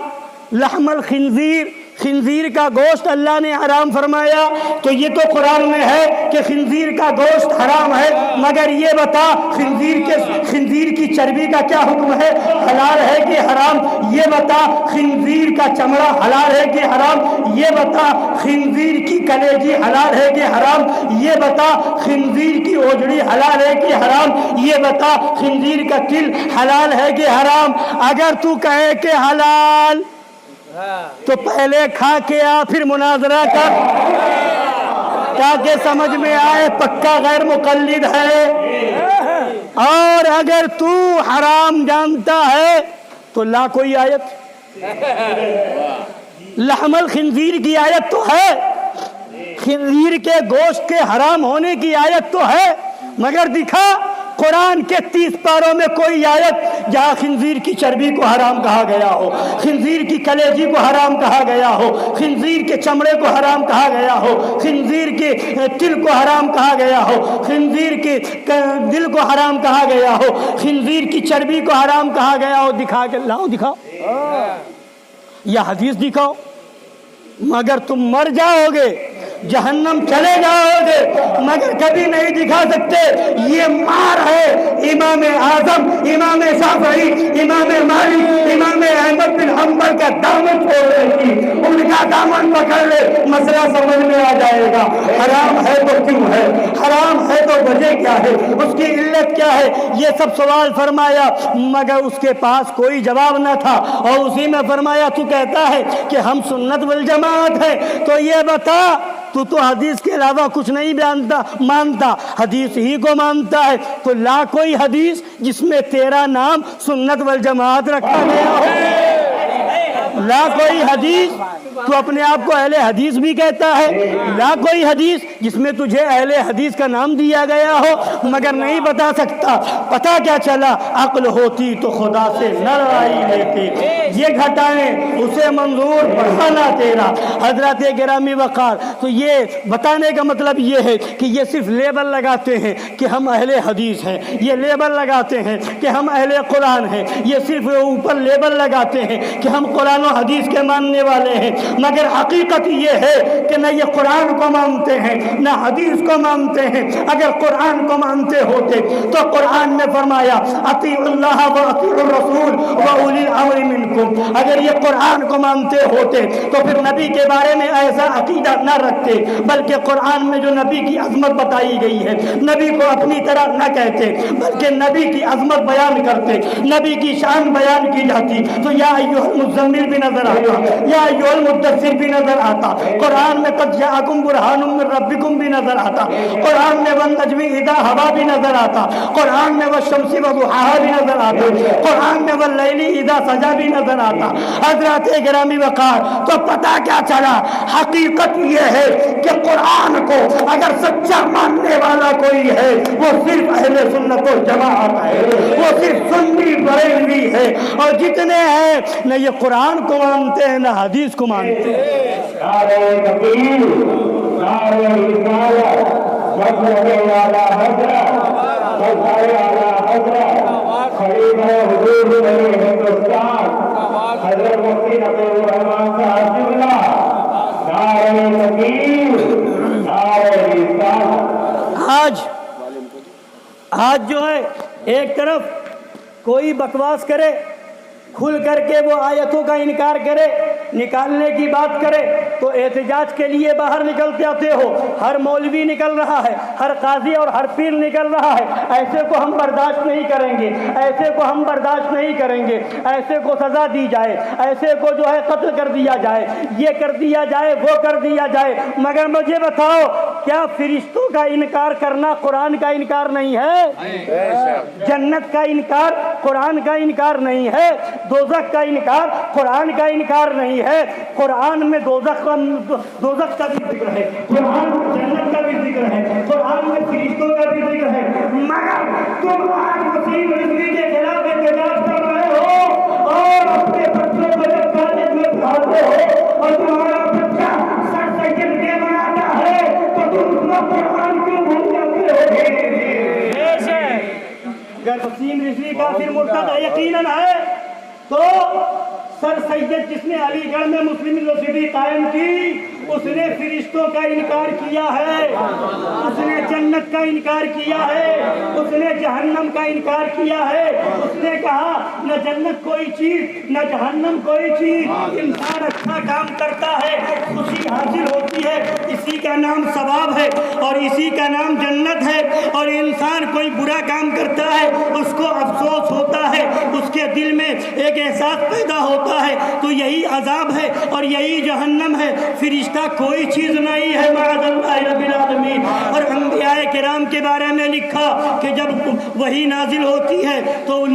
لحم الخنزیر، خنزیر کا گوشت اللہ نے حرام فرمایا، تو یہ تو قرآن میں ہے کہ خنزیر کا گوشت حرام ہے، مگر یہ بتا خنزیر کی چربی کا کیا حکم ہے، حلال ہے کہ حرام؟ یہ بتا خنزیر کا چمڑا حلال ہے کہ حرام؟ یہ بتا خنزیر کی کلیجی حلال ہے کہ حرام؟ یہ بتا خنزیر کی اوجڑی حلال ہے کہ حرام؟ یہ بتا خنزیر کا تل حلال ہے کہ حرام؟ اگر تو کہے کہ حلال تو پہلے کھا کے آ پھر مناظرہ کر، تاکہ سمجھ میں آئے پکا غیر مقلد ہے۔ اور اگر تو حرام جانتا ہے تو لا کوئی آیت، لحم الخنزیر کی آیت تو ہے، خنزیر کے گوشت کے حرام ہونے کی آیت تو ہے، مگر دکھا قرآن کے 30 پاروں میں کوئی آیت جہاں خنزیر کی چربی کو حرام کہا گیا ہو، خنزیر کی کلیجی کو حرام کہا گیا ہو، خنزیر کے چمڑے کو حرام کہا گیا ہو، خنزیر کے تل کو حرام کہا گیا ہو، خنزیر کے دل کو حرام کہا گیا ہو، خنزیر کی چربی کو حرام کہا گیا ہو؟ دکھا کے لاؤ، دکھاؤ یا حدیث دکھاؤ، مگر تم مر جاؤ گے، جہنم چلے جاؤ گے، مگر کبھی نہیں دکھا سکتے۔ یہ مار ہے امام اعظم امام شافعی امام مالک امام احمد بن حنبل کا دامن چھوڑنے کی، ان کا دامن پکڑ لے مسئلہ سمجھ میں آ جائے گا۔ حرام ہے تو کیوں ہے، حرام ہے تو وجہ کیا ہے، اس کی علت کیا ہے، یہ سب سوال فرمایا، مگر اس کے پاس کوئی جواب نہ تھا۔ اور اسی میں فرمایا تو کہتا ہے کہ ہم سنت والجماعت ہے، تو یہ بتا تو حدیث کے علاوہ کچھ نہیں مانتا، حدیث ہی کو مانتا ہے، تو لا کوئی حدیث جس میں تیرا نام سنت والجماعت رکھا گیا ہو، لا کوئی حدیث، تو اپنے آپ کو اہل حدیث بھی کہتا ہے، لا کوئی حدیث جس میں تجھے اہل حدیث کا نام دیا گیا ہو، مگر نہیں بتا سکتا۔ پتا کیا چلا، عقل ہوتی تو خدا سے نہ لڑائی لیتے، یہ گھٹائیں اسے منظور بڑھانا تیرا۔ حضرات گرامی وقار، تو یہ بتانے کا مطلب یہ ہے کہ یہ صرف لیبل لگاتے ہیں کہ ہم اہل حدیث ہیں، یہ لیبل لگاتے ہیں کہ ہم اہل قرآن ہیں، یہ صرف اوپر لیبل لگاتے ہیں کہ ہم قرآن و حدیث کے ماننے والے ہیں، مگر حقیقت یہ ہے کہ نہ یہ قرآن کو مانتے ہیں نہ حدیث کو مانتے ہیں۔ اگر قرآن کو مانتے ہوتے تو قرآن میں فرمایا اطیعوا اللہ و اطیعوا الرسول و اولی الامر منکم، اگر یہ قرآن کو مانتے ہوتے تو پھر نبی کے بارے میں ایسا عقیدہ نہ رکھتے، بلکہ قرآن میں جو نبی کی عظمت بتائی گئی ہے نبی کو اپنی طرح نہ کہتے، بلکہ نبی کی عظمت بیان کرتے، نبی کی شان بیان کی جاتی، تو یا ایھا المزمل بھی نظر آتا، یا ایھا المدثر بھی نظر آتا، قرآن میں قد جاءکم برہان من ربکم بھی نظر آتا، قرآن میں والنجم اذا ہوا بھی نظر آتا، قرآن میں والشمس وضحاها بھی نظر آتا، قرآن میں واللیل اذا سجا بھی نظر آتا۔ حضرات گرامی وقار، تو پتہ کیا چلا، حقیقت یہ ہے کہ قرآن کو اگر سچا ماننے والا کوئی ہے وہ صرف اہل سنت و جماعت ہے، وہ صرف سنی بریلوی ہے، اور جتنے ہیں نہ یہ قرآن کو مانتے ہیں نہ حدیث کو مانتے ہیں۔ نعرہ تکبیر، نعرہ رسالت، مذہب اعلیٰ حضرت، مذہب اعلیٰ حضرت، خلیفہ حضور بنی ہندوستان حضرت مفتی نقیب الرحمان صاحب جملہ، نعرہ تکبیر، نعرہ رسالت۔ آج جو ہے ایک طرف کوئی بکواس کرے، کھل کر کے وہ آیتوں کا انکار کرے، نکالنے کی بات کرے، تو احتجاج کے لیے باہر نکلتے آتے ہو، ہر مولوی نکل رہا ہے، ہر قاضی اور ہر پیر نکل رہا ہے، ایسے کو ہم برداشت نہیں کریں گے، ایسے کو ہم برداشت نہیں کریں گے، ایسے کو سزا دی جائے، ایسے کو جو ہے قتل کر دیا جائے، یہ کر دیا جائے، وہ کر دیا جائے۔ مگر مجھے بتاؤ، کیا فرشتوں کا انکار کرنا قرآن کا انکار نہیں ہے؟ جنت کا انکار قرآن کا انکار نہیں ہے، دوزخ کا انکار قرآن کا انکار نہیں ہے۔ قرآن میں دوزخ کا بھی ذکر ہے، قرآن میں جنت کا بھی ذکر ہے، قرآن میں فرشتوں کا بھی ذکر ہے، مگر تم آج وسیم رضوی کے خلاف احتجاج کر رہے ہو اور اپنے بچوں کو جب کالج میں پڑھاتے ہو اور تمہارا بچہ سر سید کے بناتا ہے تو تم اس کو قرآن کیوں بھول جاتے ہو؟ اگر وسیم رضوی کافر مرتد یقیناً ہے تو سر سید جس نے علی گڑھ میں مسلم یونیورسٹی قائم کی اس نے فرشتوں کا انکار کیا ہے، اس نے جنت کا انکار کیا ہے، اس نے جہنم کا انکار کیا ہے، اس نے کہا نہ جنت کوئی چیز نہ جہنم کوئی چیز، انسان اچھا کام کرتا ہے خوشی حاصل ہوتی ہے، اسی کا نام ثواب ہے اور اسی کا نام جنت ہے، اور انسان کوئی برا کام کرتا ہے اس کو افسوس ہوتا ہے، اس کے دل میں ایک احساس پیدا ہوتا ہے، تو یہی عذاب ہے اور یہی جہنم ہے، فرشتہ کوئی چیز نہیں ہے معاذ اللہ رب العالمین۔ اور انبیاء کرام کے بارے میں لکھا کہ جب وحی نازل ہوتی ہے تو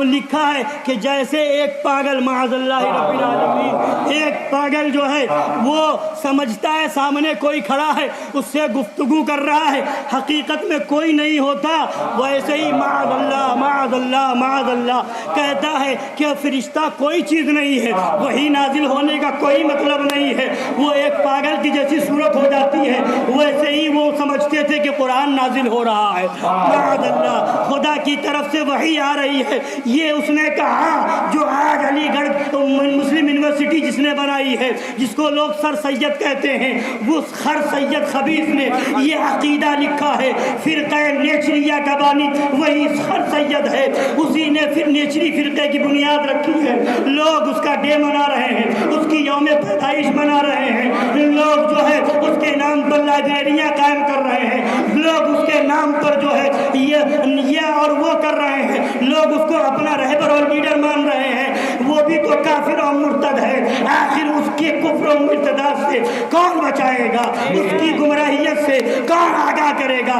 لکھا ہے کہ جیسے ایک پاگل معاذ اللہ رب العالمین، ایک پاگل جو ہے وہ سمجھتا ہے سامنے کوئی کھڑا ہے اس سے گفتگو کر رہا ہے، حقیقت میں کوئی نہیں ہوتا، ویسے ہی معاذ اللہ معاذ اللہ معاذ اللہ کہتا ہے کہ فرشتہ کوئی چیز نہیں ہے، وحی نازل ہونے کا کوئی مطلب نہیں ہے، وہ ایک پاگل کی جیسی صورت ہو جاتی ہے، ویسے ہی وہ سمجھتے تھے کہ قرآن نازل ہو رہا ہے۔ معاذ اللہ، خدا کی طرف سے وحی آ رہی ہے۔ یہ اس نے کہا جو آج علی گڑھ مسلم یونیورسٹی جس نے بنائی ہے، جس کو لوگ سر سید کہتے ہیں، وہ سر سید خبیث نے یہ عقیدہ لکھا ہے۔ فرقہ نیچریہ کا بانی وہی سر سید ہے، اسی نے پھر نیچری فرقے کی بنیاد رکھی ہے۔ لوگ اس کا ڈے منا رہے ہیں، اس کی یوم پیدائش منا رہے ہیں، لوگ جو ہے اس کے نام پر لائبریریاں قائم کر رہے ہیں، لوگ اس کے نام پر جو ہے یہ اور وہ کر رہے ہیں، لوگ اس کو اپنا رہبر اور لیڈر مان رہے ہیں۔ وہ بھی تو کافر اور مرتد ہے۔ آخر اس کے کفر و مرتدات سے کون بچائے گا؟ اس کی گمراہیت سے کون آگاہ کرے گا؟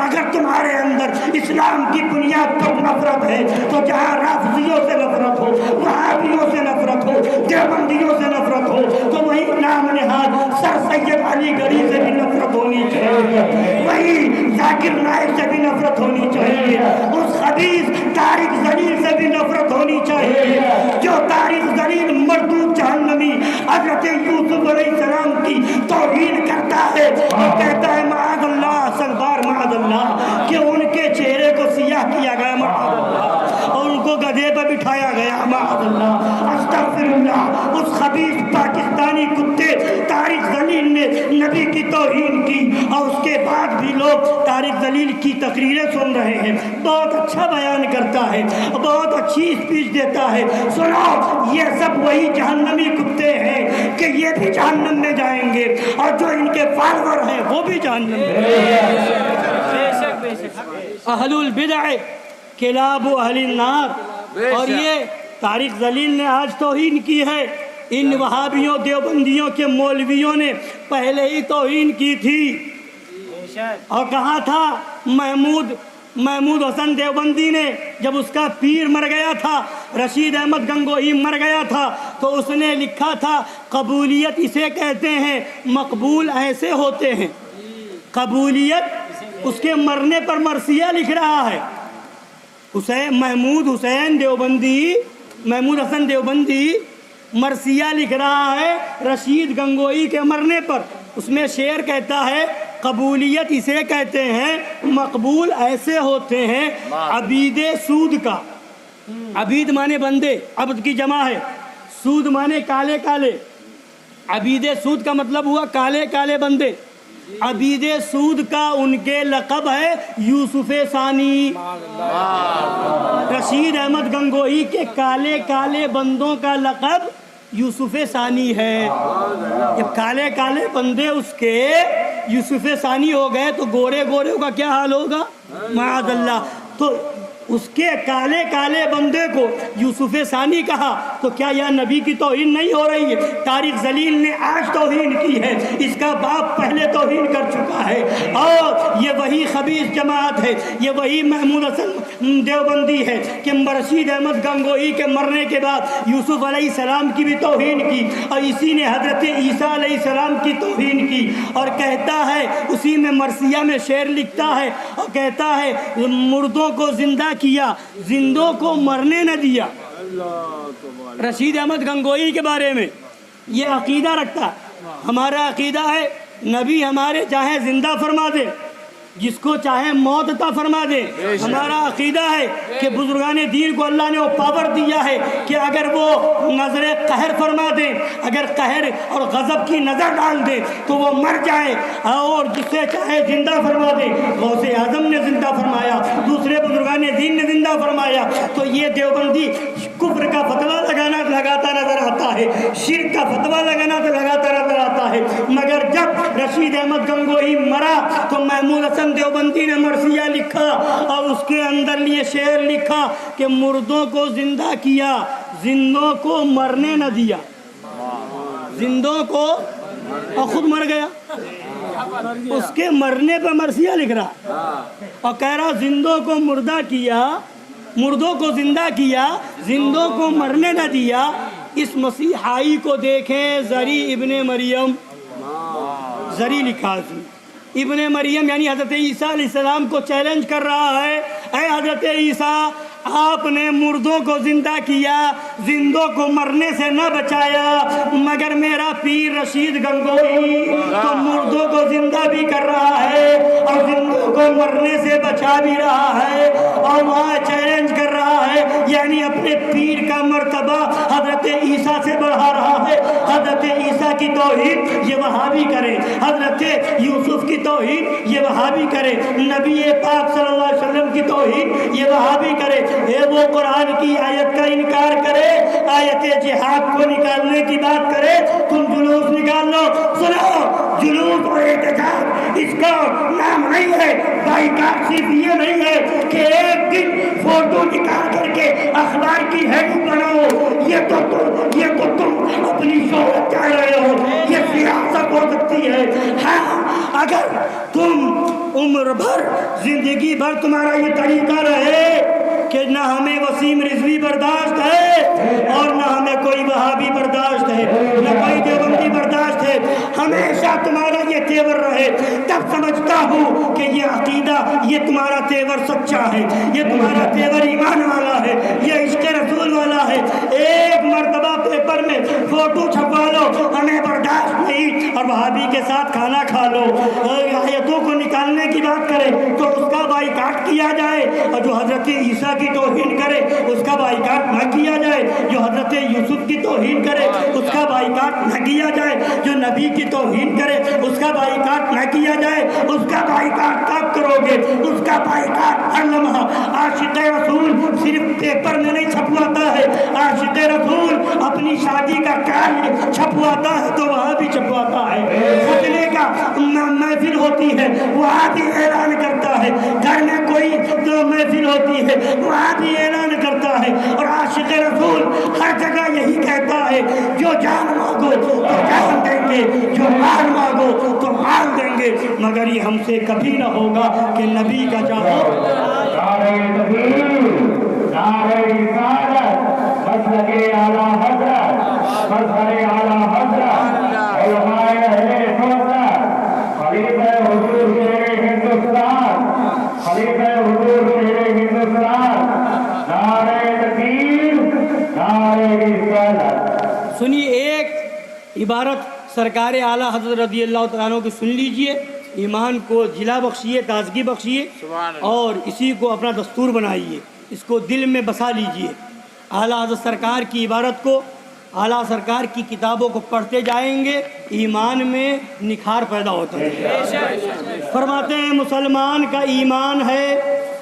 اگر تمہارے اندر اسلام کی بنیاد پر نفرت ہے تو جہاں رافضیوں سے نفرت ہو، وہابیوں سے نفرت ہو، دیوبندیوں سے نفرت ہو، تو وہی نام نہاد سر سید علی گڑھی سے بھی نفرت ہونی چاہیے، وہی ذاکر نائک سے بھی نفرت ہونی چاہیے، اس خبیث طارق ذلیل سے بھی نفرت ہونی چاہیے جو طارق ذلیل مردود جہنمی حضرت یوسف علیہ السلام کی توہین کرتا ہے اور کہتا ہے معاذ اللہ، سنبار معاذ اللہ، کہ ان کے چہرے کو سیاہ کیا گیا معاذ اللہ اور ان کو گدھے پر بٹھایا گیا معاذ اللہ، استغفر اللہ۔ اس خبیث پاکستانی کتے طارق ذلیل نے نبی کی توہین کی اور اس کے بعد بھی لوگ طارق ذلیل کی تقریریں سن رہے ہیں۔ بہت اچھا بیان کرتا ہے، بہت اچھی اسپیچ دیتا ہے۔ سنو، یہ سب وہی جہنمی کتے ہیں کہ یہ بھی جہنم میں جائیں گے اور جو ان کے فالوور ہیں وہ بھی جہنم میں۔ اہل البدع کلاب اہل النار، اور یہ طارق ذلیل نے آج توہین کی ہے۔ ان وہابیوں دیوبندیوں کے مولویوں نے پہلے ہی توہین کی تھی، اور کہا تھا محمود حسن دیوبندی نے جب اس کا پیر مر گیا تھا، رشید احمد گنگوہی مر گیا تھا، تو اس نے لکھا تھا قبولیت اسے کہتے ہیں، مقبول ایسے ہوتے ہیں۔ قبولیت اس کے مرنے پر مرثیہ لکھ رہا ہے۔ محمود حسن دیوبندی مرثیہ لکھ رہا ہے رشید گنگوہی کے مرنے پر۔ اس میں شعر کہتا ہے قبولیت اسے کہتے ہیں، مقبول ایسے ہوتے ہیں عبید سود کا۔ عبید مانے بندے، عبد کی جمع ہے، سود مانے کالے کالے۔ عبید سود کا مطلب ہوا کالے کالے بندے۔ عبید سود کا ان کے لقب ہے یوسف ثانی۔ رشید احمد گنگوہی کے کالے کالے بندوں کا لقب یوسف ثانی ہے۔ جب کالے کالے بندے اس کے یوسف ثانی ہو گئے تو گورے گورے کا کیا حال ہوگا؟ معاذ اللہ۔ تو اس کے کالے کالے بندے کو یوسف ثانی کہا تو کیا یہ نبی کی توہین نہیں ہو رہی ہے؟ طارق ذلیل نے آج توہین کی ہے، اس کا باپ پہلے توہین کر چکا ہے، اور یہ وہی خبیث جماعت ہے، یہ وہی محمود حسن دیوبندی ہے کہ رشید احمد گنگوہی کے مرنے کے بعد یوسف علیہ السلام کی بھی توہین کی، اور اسی نے حضرت عیسیٰ علیہ السلام کی توہین کی، اور کہتا ہے اسی میں مرثیہ میں شعر لکھتا ہے اور کہتا ہے مردوں کو زندہ کیا، زندوں کو مرنے نہ دیا۔ رشید احمد گنگوہی کے بارے میں یہ عقیدہ رکھتا، ہمارا عقیدہ ہے نبی ہمارے چاہے زندہ فرما دے، جس کو چاہے موت عطا فرما دے۔ ہمارا عقیدہ ہے کہ بزرگان دین کو اللہ نے وہ پاور دیا ہے کہ اگر وہ نظر قہر فرما دیں، اگر قہر اور غضب کی نظر ڈال دے تو وہ مر جائے، اور جسے چاہے زندہ فرما دے۔ غوث اعظم نے زندہ فرمایا، دوسرے بزرگان دین نے زندہ فرمایا۔ تو یہ دیوبندی کفر کا فتویٰ لگاتا نظر آتا ہے، شرک کا فتویٰ لگاتا نظر آتا ہے، مگر جب رشید احمد گنگوہی مرا تو محمود حسن دیوبندی نے مرثیہ لکھا اور اس کے اندر یہ شعر لکھا کہ مردوں کو زندہ کیا، زندوں کو مرنے نہ دیا۔ زندوں کو، اور خود مر گیا، اس کے مرنے پہ مرثیہ لکھ رہا اور کہہ رہا زندوں کو مردہ کیا، مردوں کو زندہ کیا، زندوں کو مرنے نہ دیا۔ اس مسیحائی کو دیکھیں، زری ابن مریم، زری لکھا اس نے، ابن مریم یعنی حضرت عیسیٰ علیہ السلام کو چیلنج کر رہا ہے، اے حضرت عیسیٰ آپ نے مردوں کو زندہ کیا، زندوں کو مرنے سے نہ بچایا، مگر میرا پیر رشید گنگوہی تو مردوں کو زندہ بھی کر رہا ہے اور زندوں کو مرنے سے بچا بھی رہا ہے، اور وہاں حضرت عیسیٰ کی توہین یہ وہابی کرے، حضرت یوسف کی توہین یہ وہابی کرے، نبی پاک صلی اللہ علیہ وسلم کی توہین یہ وہابی کرے، وہ قرآن کی آیت کا انکار کرے، آیت جہاد کو نکالنے کی بات کرے، تم جلوس نکال لو۔ سنو، جلوس اور احتجاج اس کا نام نہیں ہے، بائیکاٹ صرف یہ نہیں ہے کہ ایک دن فوٹو نکال کر کے اخبار کی ہیڈنگ بناؤ، یہ تو تم اپنی شہرت چاہ رہے ہو، یہ سیاست ہو سکتی ہے۔ ہاں، اگر تم عمر بھر زندگی بھر تمہارا یہ طریقہ رہے کہ نہ ہمیں وسیم رضوی برداشت ہے اور نہ ہمیں کوئی وہابی برداشت ہے، نہ کوئی دیوبندی برداشت ہے، ہمیشہ تمہارا یہ تیور رہے، تب سمجھتا ہوں کہ یہ عقیدہ، یہ تمہارا تیور سچا ہے، یہ تمہارا تیور ایمان والا ہے، یہ عشق رسول والا ہے۔ ایک مرتبہ پیپر میں فوٹو چھپوا لو، ہمیں برداشت نہیں، اور وہابی کے ساتھ کھانا کھا لو، آیتوں کو نکالنے کی بات کرے تو اس کا بائیکاٹ کیا جائے، اور جو حضرت عیسیٰ کی توہین کرے اس کا بائیکاٹ نہ کیا جائے، جو حضرت یوسف کی توہین کرے اس کا بائیکاٹ نہ کیا جائے، جو نبی کی توہین کرے اس کا بائیکاٹ نہ کیا جائے۔ اس کا بائیکاٹ کب کرو گے؟ اس کا بائیکاٹ ہر لمحہ۔ عاشق رسول صرف پیپر میں نہیں چھپواتا ہے، عاشق رسول اپنی شادی کا کارڈ چھپواتا ہے تو وہاں بھی چھپواتا ہے، ختنے کا محفل ہوتی ہے وہاں بھی اعلان کرتا ہے، گھر میں کوئی محفل ہوتی ہے وہاں بھی اعلان کرتا ہے، اور عاشق رسول ہر جگہ یہی کہتا ہے جو جان مانگو تو جان دیں گے، جو مال مانگو تو مال دیں گے، مگر یہ ہم سے کبھی نہ ہوگا کہ نبی کا چاہو۔ نعرہ تکبیر، نعرہ رسالت، مسلک اعلیٰ حضرت، مظہر اعلیٰ حضرت، علماء اہل سنت، خلیفہ حضور شیر ہندوستان، خلیفہ حضور شیر ہندوستان، نعرہ تکبیر، نعرہ رسالت۔ سنیے ایک عبارت سرکار اعلیٰ حضرت رضی اللہ تعالیٰ عنہ کی سن لیجئے، ایمان کو جلا بخشیے، تازگی بخشیے، اور اسی کو اپنا دستور بنائیے، اس کو دل میں بسا لیجئے۔ اعلیٰ حضرت سرکار کی عبارت کو، اعلیٰ سرکار کی کتابوں کو پڑھتے جائیں گے، ایمان میں نکھار پیدا ہوتا ہے۔ فرماتے ہیں مسلمان کا ایمان ہے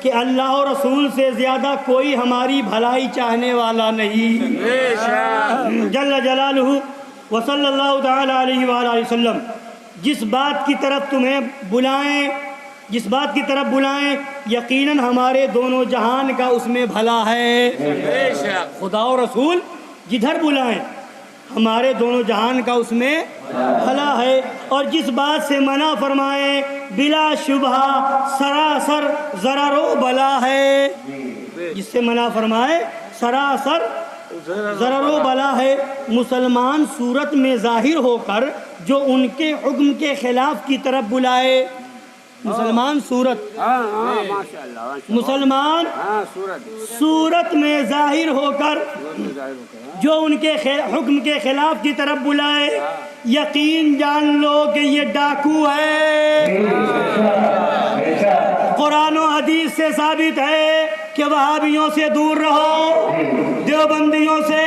کہ اللہ اور رسول سے زیادہ کوئی ہماری بھلائی چاہنے والا نہیں، جل جلالہ وصلی اللہ تعالیٰ علیہ وآلہ وسلم۔ جس بات کی طرف تمہیں بلائیں، جس بات کی طرف بلائیں، یقیناً ہمارے دونوں جہان کا اس میں بھلا ہے۔ خدا اور رسول جدھر بلائیں ہمارے دونوں جہان کا اس میں بھلا ہے، اور جس بات سے منع فرمائیں بلا شبہ سراسر ضرر و بلا ہے، جس سے منع فرمائے سراسر ضرر و بلا ہے۔ مسلمان صورت میں ظاہر ہو کر جو ان کے حکم کے خلاف کی طرف بلائے، مسلمان مسلمان صورت میں ظاہر ہو کر جو ان کے حکم کے خلاف کی طرف بلائے، یقین جان لو کہ یہ ڈاکو ہے۔ قرآن و حدیث سے ثابت ہے کہ وہابیوں سے دور رہو، دیوبندیوں سے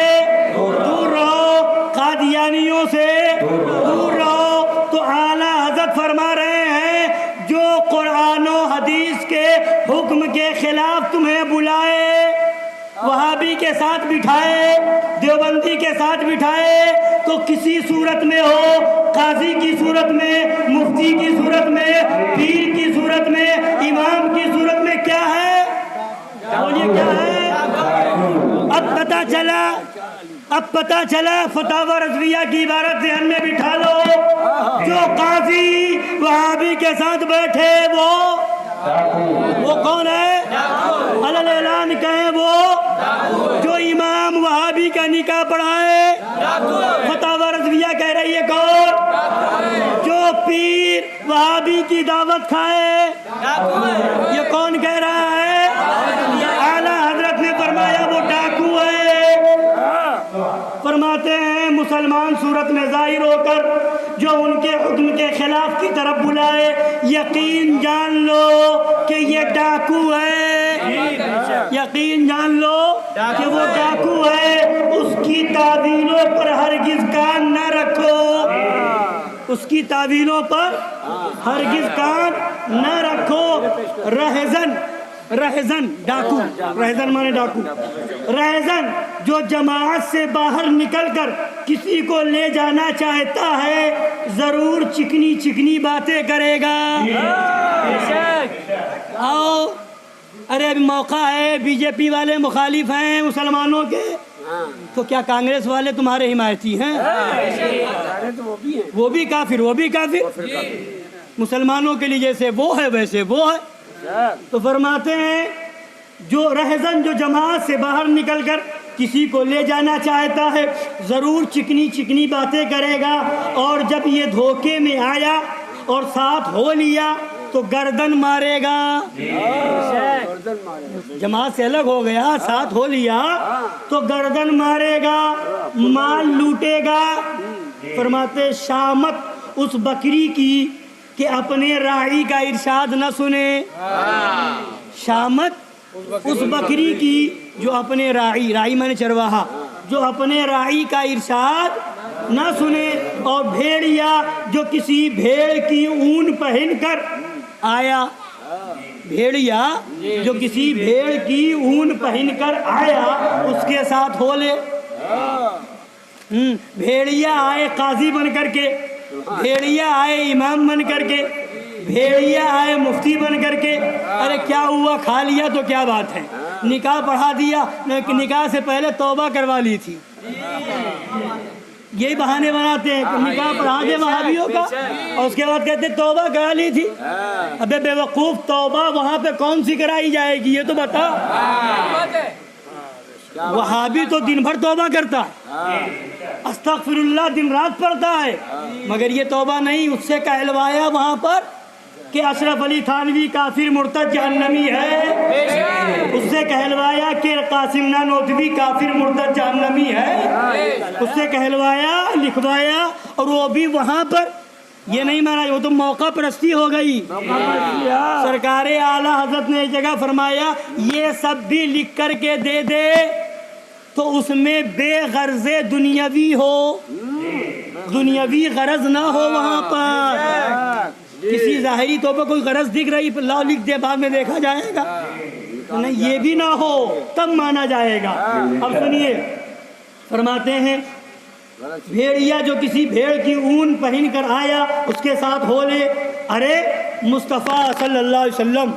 دور رہو، قادیانیوں سے دور رہو۔ تو اعلیٰ حضرت فرما رہے ہیں جو قرآن و حدیث کے حکم کے خلاف تمہیں بلائے، وہابی کے ساتھ بٹھائے، دیوبندی کے ساتھ بٹھائے، تو کسی صورت میں ہو، قاضی کی صورت میں، مفتی کی صورت میں، پیر کی صورت میں، امام کی صورت میں، کیا ہے؟ بولیے کیا ہے؟ اب پتہ چلا فتاوی رضویہ کی عبارت ذہن میں بٹھا لو، جو قاضی وہابی کے ساتھ بیٹھے وہ کون ہے؟ علل اعلان کہیں وہ جو امام وہابی کا نکاح پڑھائے، فتاوی رضویہ کہہ رہی ہے کون؟ جو پیر وہابی کی دعوت کھائے، یہ کون کہہ رہا ہے؟ اعلیٰ حضرت نے فرمایا وہ ڈاکو ہے۔ فرماتے ہیں مسلمان صورت میں ظاہر ہو کر جو ان کے حکم کے خلاف کی طرف بلائے، یقین جان لو کہ یہ ڈاکو ہے۔ یقین جان لو کہ وہ ڈاکو ہے، اس کی تعویلوں پر ہرگز کان نہ رکھو، اس کی تعویلوں پر ہرگز کان نہ رکھو۔ رہزن ڈاکو، رہزن مانے ڈاکو، رہزن جو جماعت سے باہر نکل کر کسی کو لے جانا چاہتا ہے ضرور چکنی چکنی باتیں کرے گا۔ آؤ، ارے ابھی موقع ہے، بی جے پی والے مخالف ہیں مسلمانوں کے، تو کیا کانگریس والے تمہارے حمایتی ہیں؟ وہ بھی کافر، وہ بھی کافر، مسلمانوں کے لیے جیسے وہ ہے ویسے وہ ہے۔ تو فرماتے ہیں جو رہزن جو جماعت سے باہر نکل کر کسی کو لے جانا چاہتا ہے ضرور چکنی چکنی باتیں کرے گا، اور جب یہ دھوکے میں آیا اور ساتھ ہو لیا تو گردن مارے گا۔ جماعت سے الگ ہو گیا، ساتھ ہو لیا تو گردن مارے گا، مال لوٹے گا۔ فرماتے شامت اس بکری کی کہ اپنے راعی کا ارشاد نہ سنے، شامت اس بکری کی جو اپنے راعی مانے چرواہا، جو اپنے راعی کا ارشاد نہ سنے، اور بھیڑیا جو کسی بھیڑ کی اون پہن کر آیا، بھیڑیا جو کسی بھیڑ کی اون پہن کر آیا اس کے ساتھ ہو لے۔ بھیڑیا آئے قاضی بن کر کے، بھیڑیا آئے امام بن کر کے، بھیڑیا آئے مفتی بن کر کے، ارے کیا ہوا، کھا لیا تو کیا بات ہے، نکاح پڑھا دیا، نکاح سے پہلے توبہ کروا لی تھی، یہی بہانے بناتے ہیں کہ نکاح پڑھا دے وہابیوں کا اور اس کے بعد کہتے توبہ کرا لی تھی۔ ابے بے وقوف، توبہ وہاں پہ کون سی کرائی جائے گی یہ تو بتا۔ وہابی تو دن بھر توبہ کرتا ہے، استغفر اللہ دن رات پڑھتا ہے، مگر یہ توبہ نہیں، اس سے کہلوایا وہاں پر کہ اشرف علی تھانوی کافر مرتد جہنمی ہے، اس سے کہلوایا کہ قاسم نانوتوی کافر مرتد جہنمی ہے، اس سے کہلوایا لکھوایا، اور وہ بھی وہاں پر یہ نہیں مانا، وہ تو موقع پرستی ہو گئی۔ سرکار اعلیٰ حضرت نے ایک جگہ فرمایا یہ سب بھی لکھ کر کے دے دے تو اس میں بے غرض دنیاوی ہو، دنیاوی غرض نہ ہو، وہاں پر کسی ظاہری طور پر کوئی غرض دکھ رہی لاؤ لکھ دے بعد میں دیکھا جائے گا، نہیں یہ بھی نہ ہو تب مانا جائے گا۔ اب سنیے، فرماتے ہیں بھیڑیا جو کسی بھیڑ کی اون پہن کر آیا اس کے ساتھ ہو لے۔ ارے مصطفیٰ صلی اللہ علیہ وسلم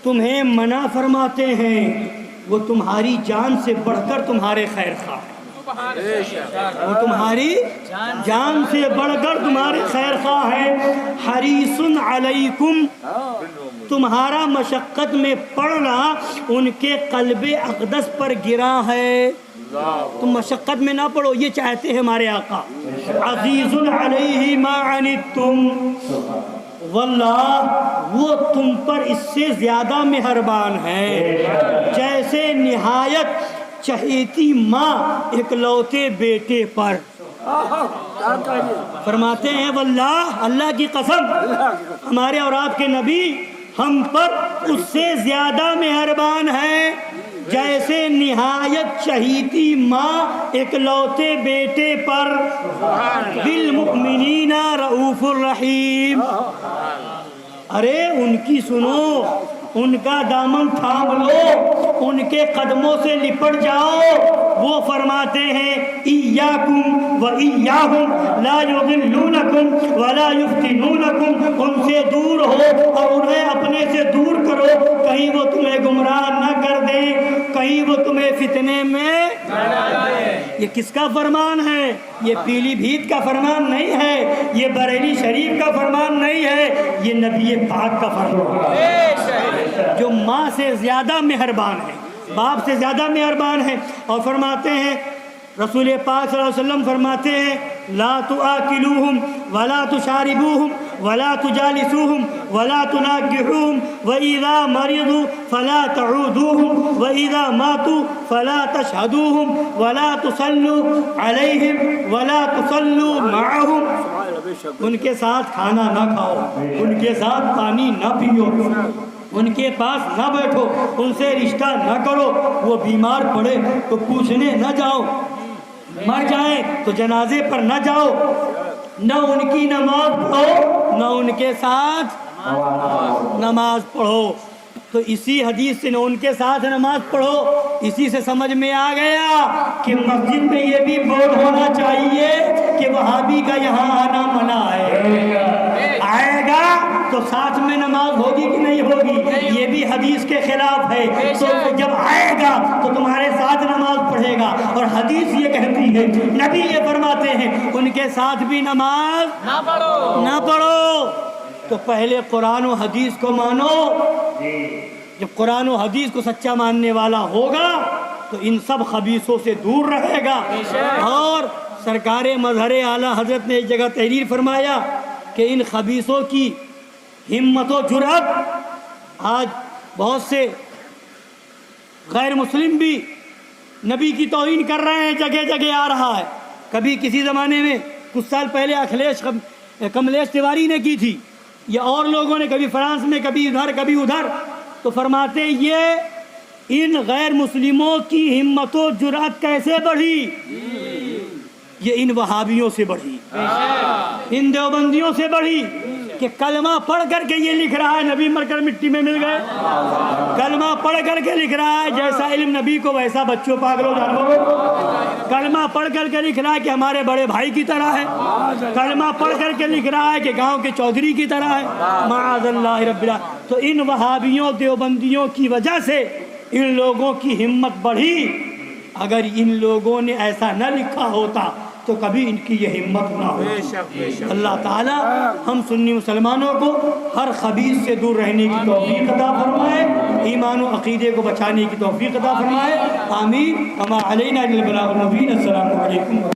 تمہیں منع فرماتے ہیں، وہ تمہاری جان سے بڑھ کر تمہارے خیر خواہ ہیں، وہ تمہاری جان سے بڑھ کر تمہارے خیر خواہ ہیں۔ حریص علیکم، تمہارا مشقت میں پڑنا ان کے قلب اقدس پر گرا ہے، تم مشقت میں نہ پڑو، یہ چاہتے ہیں ہمارے آقا۔ عزیز علیہ ما عنتم، واللہ وہ تم پر اس سے زیادہ مہربان ہے جیسے نہایت چہیتی ماں اکلوتے بیٹے پر۔ فرماتے ہیں واللہ، اللہ کی قسم، ہمارے اور آپ کے نبی ہم پر اس سے زیادہ مہربان ہے جیسے نہایت چہیتی ماں اکلوتے بیٹے پر۔ بالمؤمنین رؤوف الرحیم، ارے ان کی سنو، ان کا دامن تھام لو، ان کے قدموں سے لپٹ جاؤ۔ وہ فرماتے ہیں ایاکم و ایاہم لا یضلونکم ولا یفتنونکم، ان سے دور ہو اور انہیں اپنے سے دور کرو، کہیں وہ تمہیں گمراہ نہ کر دیں، کہیں وہ تمہیں فتنے میں نہ ڈالیں۔ یہ کس کا فرمان ہے؟ یہ پیلی بھیت کا فرمان نہیں ہے، یہ بریلی شریف کا فرمان نہیں ہے، یہ نبی پاک کا فرمان ہے جو ماں سے زیادہ مہربان ہے، باپ سے زیادہ مہربان ہے۔ اور فرماتے ہیں رسول پاک صلی اللہ علیہ وسلم فرماتے ہیں لا تآکلوہم ولا تشاربوہم ولا تجالسوہم ولا تناکحوہم وإذا مرضوا فلا تعودوہم وإذا ماتوا فلا تشہدوہم ولا تصلوا علیہم ولا تصلوا معہم، ان کے ساتھ کھانا نہ کھاؤ، ان کے ساتھ پانی نہ پیو، ان کے پاس نہ بیٹھو، ان سے رشتہ نہ کرو، وہ بیمار پڑے تو پوچھنے نہ جاؤ، مر جائیں تو جنازے پر نہ جاؤ، نہ ان کی نماز پڑھو نہ ان کے ساتھ نماز پڑھو۔ تو اسی حدیث سے نہ ان کے ساتھ نماز پڑھو، اسی سے سمجھ میں آ گیا کہ مسجد میں یہ بھی بورڈ ہونا چاہیے کہ وہابی کا یہاں آنا منع ہے، آئے گا تو ساتھ میں نماز ہوگی کہ نہیں ہوگی، یہ بھی حدیث کے خلاف ہے۔ تو جب آئے گا تو تمہارے ساتھ نماز پڑھے گا، اور حدیث یہ کہتی ہے، نبی یہ فرماتے ہیں ان کے ساتھ بھی نماز نہ پڑھو۔ تو پہلے قرآن و حدیث کو مانو، جب قرآن و حدیث کو سچا ماننے والا ہوگا تو ان سب خبیثوں سے دور رہے گا۔ اور سرکار مظہر اعلیٰ حضرت نے ایک جگہ تحریر فرمایا کہ ان خبیثوں کی ہمت و جرأت، آج بہت سے غیر مسلم بھی نبی کی توہین کر رہے ہیں، جگہ جگہ آ رہا ہے۔ کبھی کسی زمانے میں کچھ سال پہلے کملیش تیواری نے کی تھی، یا اور لوگوں نے، کبھی فرانس میں، کبھی ادھر کبھی ادھر۔ تو فرماتے یہ ان غیر مسلموں کی ہمت و جرأت کیسے بڑھی؟ یہ ان وہابیوں سے بڑھی، ان دیوبندیوں سے بڑھی، کہ کلمہ پڑھ کر کے یہ لکھ رہا ہے نبی مر کر مٹی میں مل گئے، کلمہ پڑھ کر کے لکھ رہا ہے جیسا علم نبی کو ویسا بچوں پاگلوں جانوروں کو، کلمہ پڑھ کر کے لکھ رہا ہے کہ ہمارے بڑے بھائی کی طرح ہے، کلمہ پڑھ کر کے لکھ رہا ہے کہ گاؤں کے چودھری کی طرح ہے، معاذ اللہ رب العالمین۔ تو ان وہابیوں دیوبندیوں کی وجہ سے ان لوگوں کی ہمت بڑھی۔ اگر ان لوگوں نے ایسا نہ لکھا ہوتا تو کبھی ان کی یہ ہمت نہ ہوتی۔ اللہ تعالیٰ ہم سنی مسلمانوں کو ہر خبیث سے دور رہنے کی توفیق عطا فرمائے، ایمان و عقیدے کو بچانے کی توفیق عطا فرمائے، آمین۔ وما علینا الا البلاغ المبین۔ السلام علیکم۔